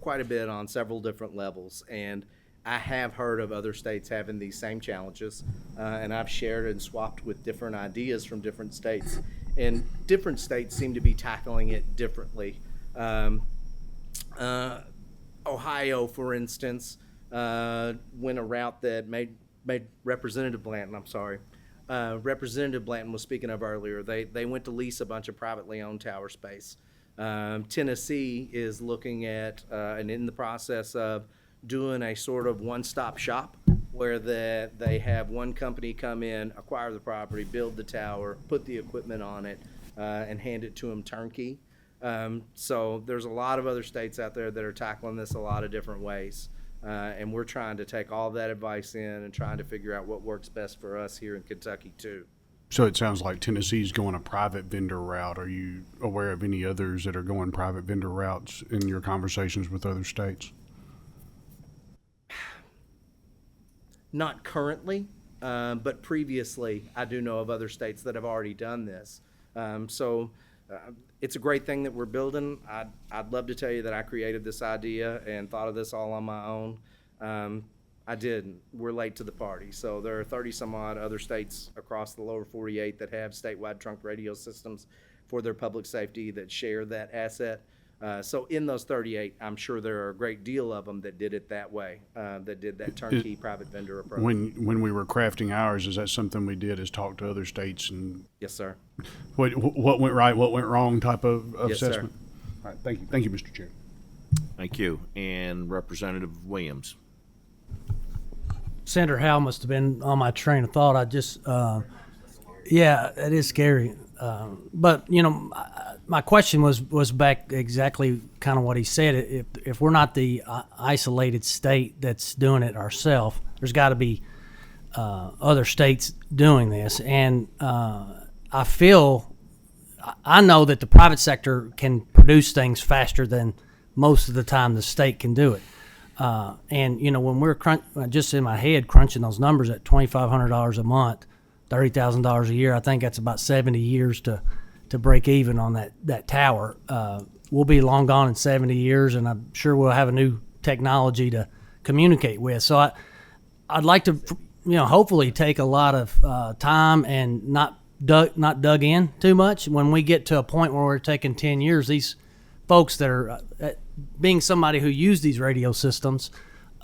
quite a bit on several different levels, and I have heard of other states having these same challenges, and I've shared and swapped with different ideas from different states, and different states seem to be tackling it differently. Ohio, for instance, went a route that made Representative Blanton, Representative Blanton was speaking of earlier. They went to lease a bunch of privately owned tower space. Tennessee is looking at and in the process of doing a sort of one-stop shop where they have one company come in, acquire the property, build the tower, put the equipment on it, and hand it to them turnkey. So there's a lot of other states out there that are tackling this a lot of different ways. And we're trying to take all that advice in and trying to figure out what works best for us here in Kentucky too.
So it sounds like Tennessee's going a private vendor route. Are you aware of any others that are going private vendor routes in your conversations with other states?
Not currently, but previously I do know of other states that have already done this. So It's a great thing that we're building. I'd love to tell you that I created this idea and thought of this all on my own. I didn't. We're late to the party. So there are 30 some odd other states across the lower 48 that have statewide trunk radio systems for their public safety that share that asset. So in those 38, I'm sure there are a great deal of them that did it that way, that did that turnkey private vendor approach.
When we were crafting ours, is that something we did? Is talk to other states and
Yes, sir.
what went right, what went wrong type of
Yes, sir.
assessment? All right, thank you, Mr. Chair.
Thank you. And Representative Williams.
Senator Howe must have been on my train of thought. I just, yeah, it is scary. But you know, my question was back exactly kind of what he said. If we're not the isolated state that's doing it ourselves, there's got to be other states doing this. And I know that the private sector can produce things faster than most of the time the state can do it. And you know, when we're just in my head crunching those numbers at $2,500 a month, $30,000 a year, I think that's about 70 years to break even on that tower. We'll be long gone in 70 years, and I'm sure we'll have a new technology to communicate with. So I'd like to, you know, hopefully take a lot of time and not dug in too much. When we get to a point where we're taking 10 years, these folks that are being somebody who use these radio systems,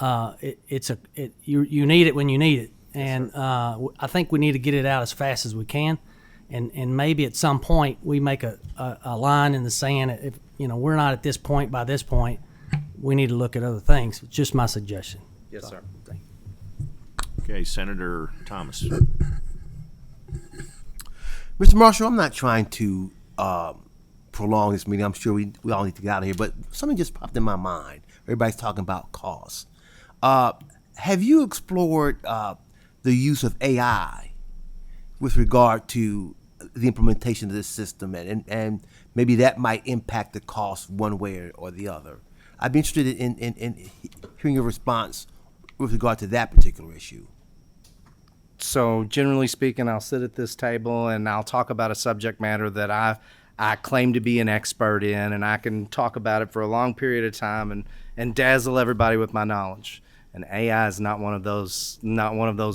you need it when you need it. And I think we need to get it out as fast as we can, and maybe at some point we make a line in the sand. If you know we're not at this point by this point, we need to look at other things. It's just my suggestion.
Yes, sir.
Okay, Senator Thomas.
Mr. Marshall, I'm not trying to prolong this meeting. I'm sure we all need to get out of here, but something just popped in my mind. Everybody's talking about costs. Have you explored the use of AI with regard to the implementation of this system, and maybe that might impact the cost one way or the other? I'd be interested in hearing your response with regard to that particular issue.
So generally speaking, I'll sit at this table and I'll talk about a subject matter that I claim to be an expert in, and I can talk about it for a long period of time and dazzle everybody with my knowledge. And AI is not one of those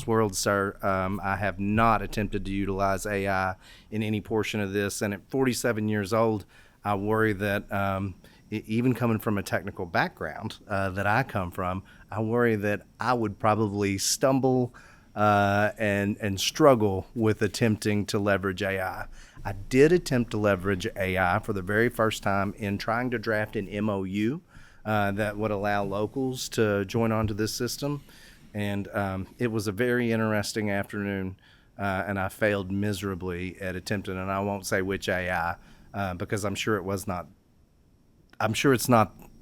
worlds, sir. I have not attempted to utilize AI in any portion of this. And at 47 years old, I worry that even coming from a technical background that I come from, I worry that I would probably stumble and struggle with attempting to leverage AI. I did attempt to leverage AI for the very first time in trying to draft an MOU that would allow locals to join onto this system. And it was a very interesting afternoon, and I failed miserably at attempting, and I won't say which AI, because I'm sure it's not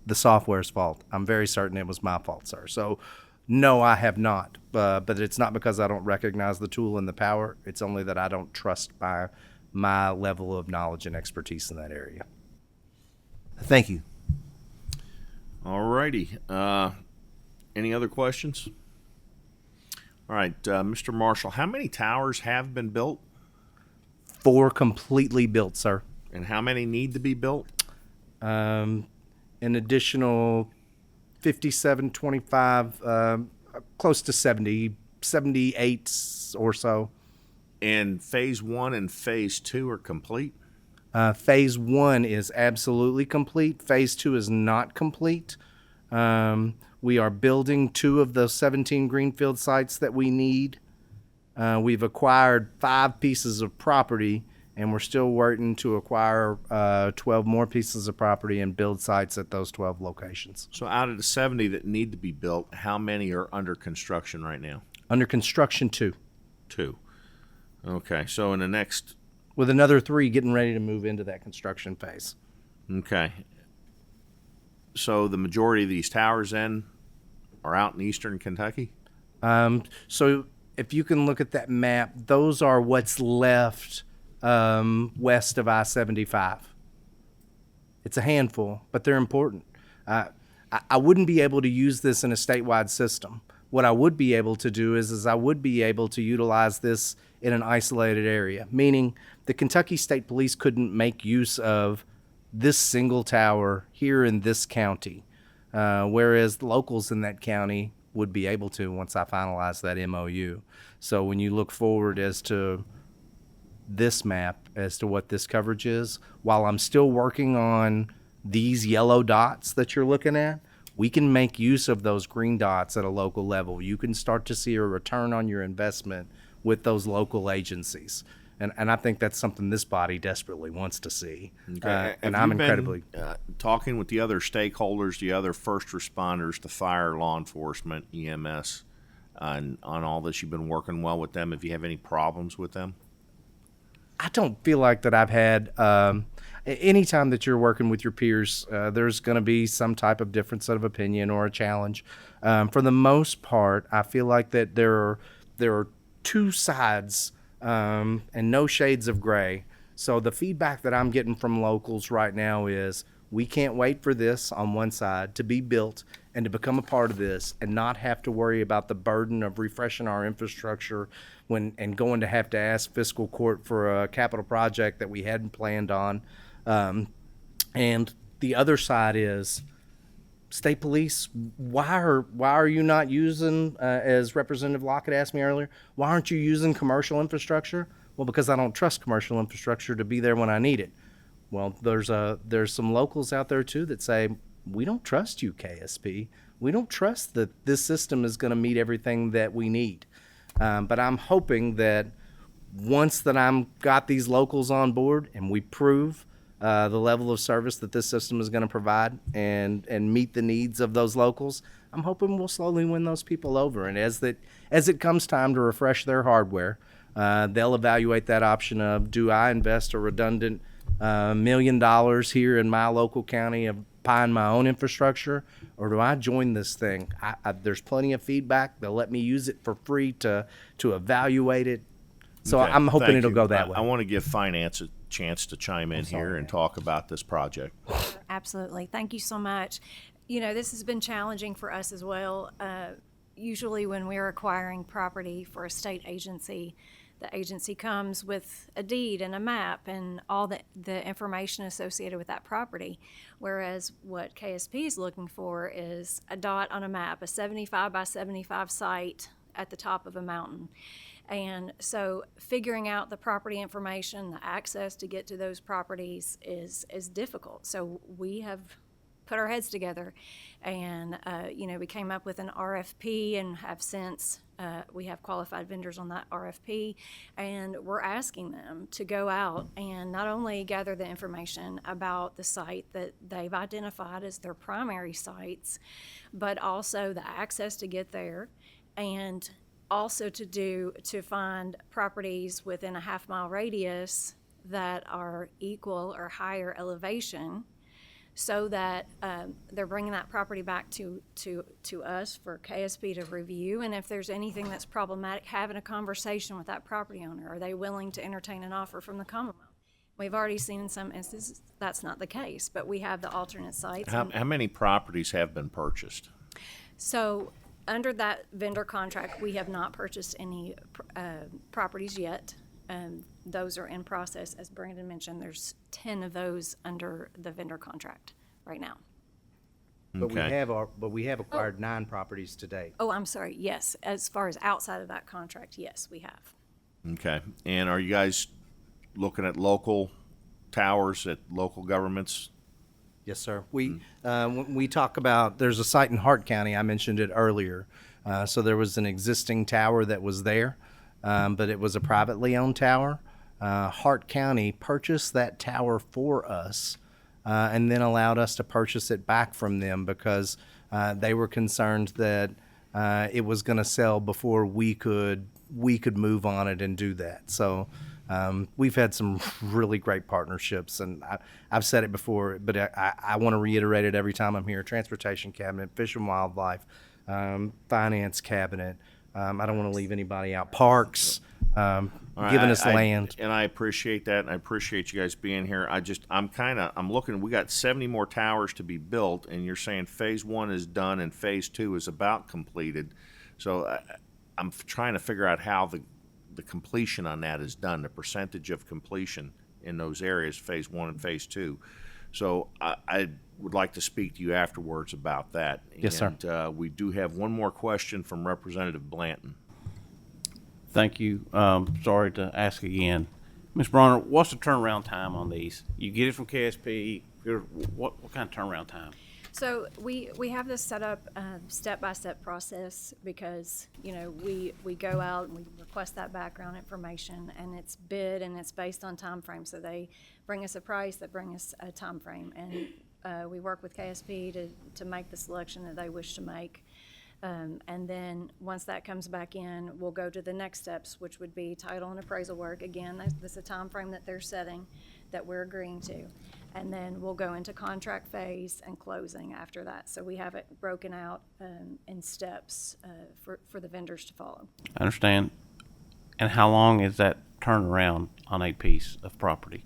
the software's fault. I'm very certain it was my fault, sir. So no, I have not, but it's not because I don't recognize the tool and the power. It's only that I don't trust my level of knowledge and expertise in that area.
Thank you.
All righty. Any other questions? All right, Mr. Marshall, how many towers have been built?
4 completely built, sir.
And how many need to be built?
An additional 57, 25, close to 70, 78 or so.
And phase 1 and phase 2 are complete?
Phase 1 is absolutely complete. Phase 2 is not complete. We are building 2 of the 17 greenfield sites that we need. We've acquired 5 pieces of property, and we're still waiting to acquire 12 more pieces of property and build sites at those 12 locations.
So out of the 70 that need to be built, how many are under construction right now?
Under construction, 2.
2. Okay, so in the next...
With another 3 getting ready to move into that construction phase.
Okay. So the majority of these towers then are out in eastern Kentucky?
So if you can look at that map, those are what's left west of I-75. It's a handful, but they're important. I wouldn't be able to use this in a statewide system, What I would be able to do is I would be able to utilize this in an isolated area, meaning the Kentucky State Police couldn't make use of this single tower here in this county, whereas the locals in that county would be able to once I finalize that MOU. So when you look forward as to this map, as to what this coverage is, while I'm still working on these yellow dots that you're looking at, we can make use of those green dots at a local level. You can start to see a return on your investment with those local agencies. And I think that's something this body desperately wants to see.
Okay.
And
Have
I'm
you been,
incredibly
talking with the other stakeholders, the other first responders, the fire, law enforcement, EMS, on all this. You've been working well with them. If you have any problems with them?
I don't feel like that I've had, anytime that you're working with your peers, there's going to be some type of difference of opinion or a challenge. For the most part, I feel like that there are two sides and no shades of gray. So the feedback that I'm getting from locals right now is we can't wait for this on one side to be built and to become a part of this and not have to worry about the burden of refreshing our infrastructure and going to have to ask fiscal court for a capital project that we hadn't planned on. And the other side is state police. Why are you not using, as Representative Lockett asked me earlier, why aren't you using commercial infrastructure? Well, because I don't trust commercial infrastructure to be there when I need it. Well, there's some locals out there too that say, we don't trust you, KSP. We don't trust that this system is going to meet everything that we need. But I'm hoping that once that I'm got these locals on board and we prove the level of service that this system is going to provide and meet the needs of those locals, I'm hoping we'll slowly win those people over. And as it comes time to refresh their hardware, they'll evaluate that option of, do I invest a redundant $1 million here in my local county of buying my own infrastructure, or do I join this thing? There's plenty of feedback. They'll let me use it for free to evaluate it. So
Okay,
I'm hoping
thank
it'll
you.
go that way.
I want to give finance a chance to chime in here and talk about this project.
Absolutely. Thank you so much. You know, this has been challenging for us as well. Usually when we're acquiring property for a state agency, the agency comes with a deed and a map and all the information associated with that property. Whereas what KSP is looking for is a dot on a map, a 75 by 75 site at the top of a mountain. And so figuring out the property information, the access to get to those properties is difficult. So we have put our heads together and, we came up with an RFP and have since, we have qualified vendors on that RFP, and we're asking them to go out and not only gather the information about the site that they've identified as their primary sites, but also the access to get there, and also to find properties within a half-mile radius that are equal or higher elevation, so that they're bringing that property back to us for KSP to review. And if there's anything that's problematic, having a conversation with that property owner. Are they willing to entertain an offer from the Commonwealth? We've already seen in some instances that's not the case, but we have the alternate sites.
How many properties have been purchased?
So under that vendor contract, we have not purchased any properties yet. Those are in process. As Brandon mentioned, there's 10 of those under the vendor contract right now.
But we have acquired 9 properties to date.
Oh, I'm sorry. Yes. As far as outside of that contract, yes, we have.
Okay. And are you guys looking at local towers at local governments?
Yes, sir. When we talk about, there's a site in Hart County, I mentioned it earlier. So there was an existing tower that was there, but it was a privately owned tower. Hart County purchased that tower for us and then allowed us to purchase it back from them because they were concerned that it was going to sell before we could move on it and do that. So we've had some really great partnerships, and I've said it before, but I want to reiterate it every time I'm here. Transportation Cabinet, Fish and Wildlife, Finance Cabinet. I don't want to leave anybody out. Parks, giving us land.
And I appreciate that, and I appreciate you guys being here. I'm looking, we got 70 more towers to be built, and you're saying phase 1 is done and phase 2 is about completed. So I'm trying to figure out how the completion on that is done, the percentage of completion in those areas, phase 1 and phase 2. So I would like to speak to you afterwards about that.
Yes, sir.
And we do have one more question from Representative Blanton.
Thank you. Sorry to ask again. Ms. Bronner, what's the turnaround time on these? You get it from KSP, what kind of turnaround time?
So we have this set up step-by-step process because, you know, we go out and we request that background information, and it's bid and it's based on time frame. So they bring us a price, they bring us a time frame, and we work with KSP to make the selection that they wish to make. And then once that comes back in, we'll go to the next steps, which would be title and appraisal work. Again, that's a time frame that they're setting that we're agreeing to. And then we'll go into contract phase and closing after that. So we have it broken out in steps for the vendors to follow.
I understand. And how long is that turnaround on a piece of property?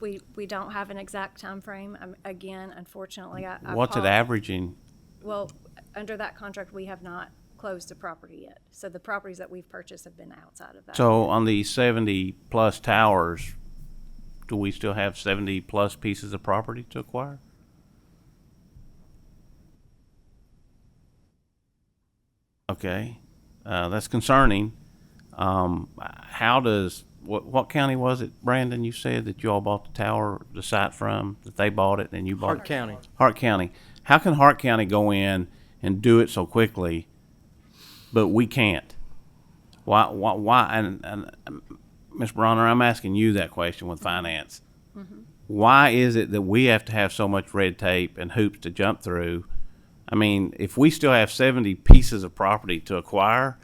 We don't have an exact time frame. Again, unfortunately,
What's it averaging?
Well, under that contract, we have not closed a property yet. So the properties that we've purchased have been outside of that.
So on these 70-plus towers, do we still have 70-plus pieces of property to acquire? Okay, that's concerning. How does, what county was it, Brandon, you said that you all bought the tower, the site from, that they bought it and you bought it?
Hart County.
Hart County. How can Hart County go in and do it so quickly, but we can't? Why, and Ms. Bronner, I'm asking you that question with finance.
Mm-hmm.
Why is it that we have to have so much red tape and hoops to jump through? I mean, if we still have 70 pieces of property to acquire,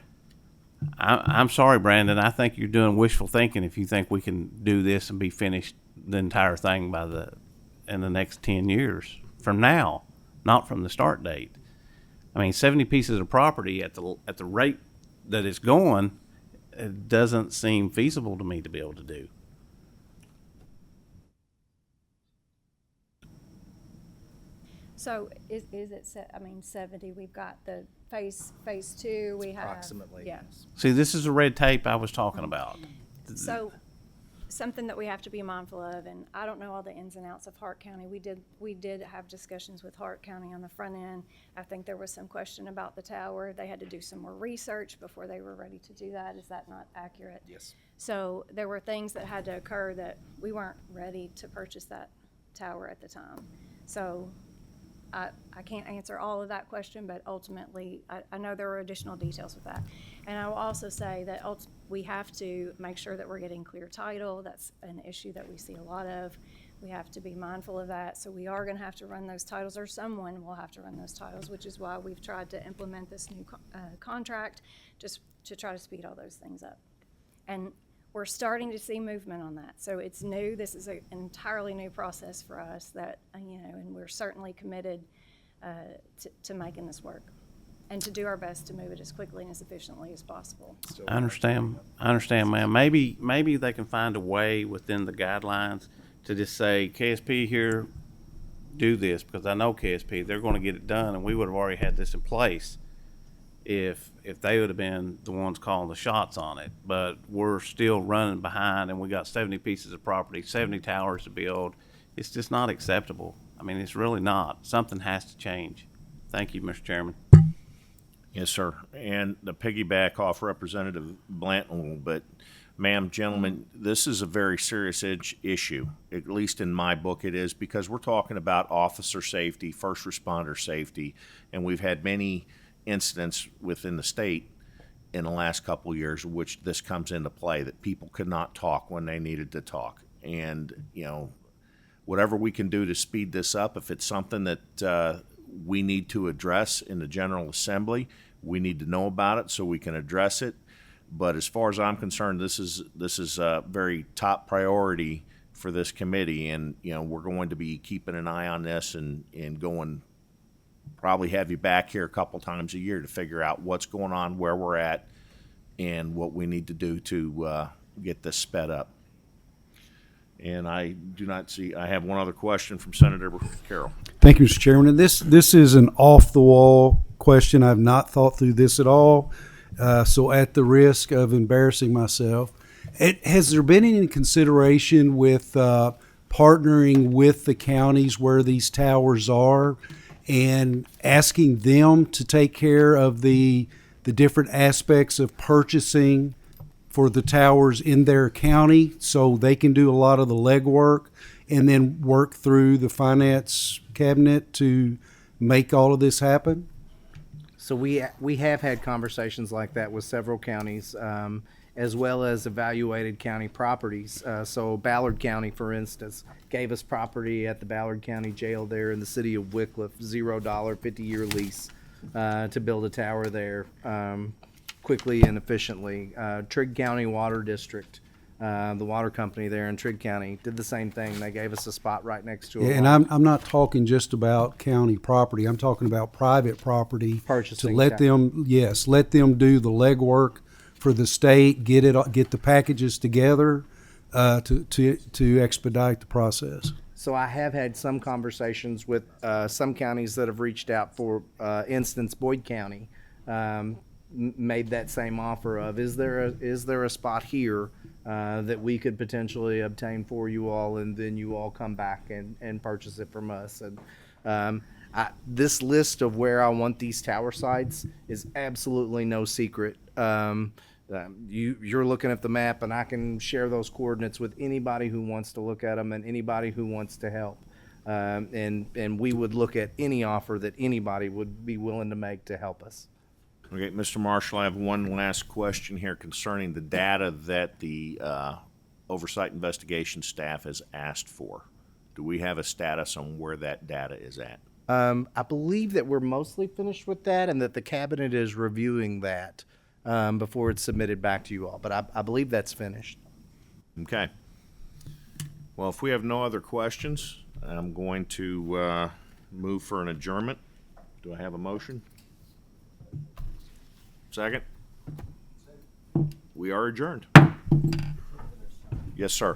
I'm sorry, Brandon, I think you're doing wishful thinking if you think we can do this and be finished the entire thing in the next 10 years from now, not from the start date. I mean, 70 pieces of property at the rate that it's going, it doesn't seem feasible to me to be able to do.
So is it 70? We've got the phase 2. We have
Approximately.
Yeah.
See, this is the red tape I was talking about.
So something that we have to be mindful of, and I don't know all the ins and outs of Hart County. We did have discussions with Hart County on the front end. I think there was some question about the tower. They had to do some more research before they were ready to do that. Is that not accurate?
Yes.
So there were things that had to occur that we weren't ready to purchase that tower at the time. So I can't answer all of that question, but ultimately, I know there were additional details with that. And I will also say that we have to make sure that we're getting clear title. That's an issue that we see a lot of. We have to be mindful of that. So we are going to have to run those titles, or someone will have to run those titles, which is why we've tried to implement this new contract, just to try to speed all those things up. And we're starting to see movement on that. So it's new. This is an entirely new process for us that, and we're certainly committed to making this work and to do our best to move it as quickly and as efficiently as possible.
I understand, ma'am. Maybe they can find a way within the guidelines to just say, KSP here, do this, because I know KSP, they're going to get it done, and we would have already had this in place if they would have been the ones calling the shots on it. But we're still running behind, and we got 70 pieces of property, 70 towers to build. It's just not acceptable. I mean, it's really not. Something has to change. Thank you, Mr. Chairman.
Yes, sir. And to piggyback off Representative Blanton a little bit, ma'am, gentlemen, this is a very serious issue. At least in my book it is, because we're talking about officer safety, first responder safety, and we've had many incidents within the state in the last couple of years in which this comes into play, that people could not talk when they needed to talk. And, whatever we can do to speed this up, if it's something that we need to address in the General Assembly, we need to know about it so we can address it. But as far as I'm concerned, this is a very top priority for this committee, and we're going to be keeping an eye on this and going. Probably have you back here a couple times a year to figure out what's going on, where we're at, and what we need to do to get this sped up. And I do not see. I have one other question from Senator Carroll.
Thank you, Mr. Chairman. And this is an off-the-wall question. I've not thought through this at all. So at the risk of embarrassing myself, has there been any consideration with partnering with the counties where these towers are and asking them to take care of the different aspects of purchasing for the towers in their county so they can do a lot of the legwork and then work through the finance cabinet to make all of this happen?
So we have had conversations like that with several counties, as well as evaluated county properties. So Ballard County, for instance, gave us property at the Ballard County Jail there in the city of Wickliffe, $0 50-year lease to build a tower there quickly and efficiently. Trigg County Water District, the water company there in Trigg County, did the same thing. They gave us a spot right next to
Yeah, and I'm not talking just about county property. I'm talking about private property.
Purchasing
to let them, yes, let them do the legwork for the state, get the packages together to expedite the process.
So I have had some conversations with some counties that have reached out. For instance, Boyd County made that same offer of, is there a spot here that we could potentially obtain for you all, and then you all come back and purchase it from us. And this list of where I want these tower sites is absolutely no secret. You're looking at the map, and I can share those coordinates with anybody who wants to look at them and anybody who wants to help. And we would look at any offer that anybody would be willing to make to help us.
Okay, Mr. Marshall, I have one last question here concerning the data that the Oversight investigation staff has asked for. Do we have a status on where that data is at?
I believe that we're mostly finished with that, and that the cabinet is reviewing that before it's submitted back to you all. But I believe that's finished.
Okay. Well, if we have no other questions, I'm going to move for an adjournment. Do I have a motion? Second? We are adjourned. Yes, sir.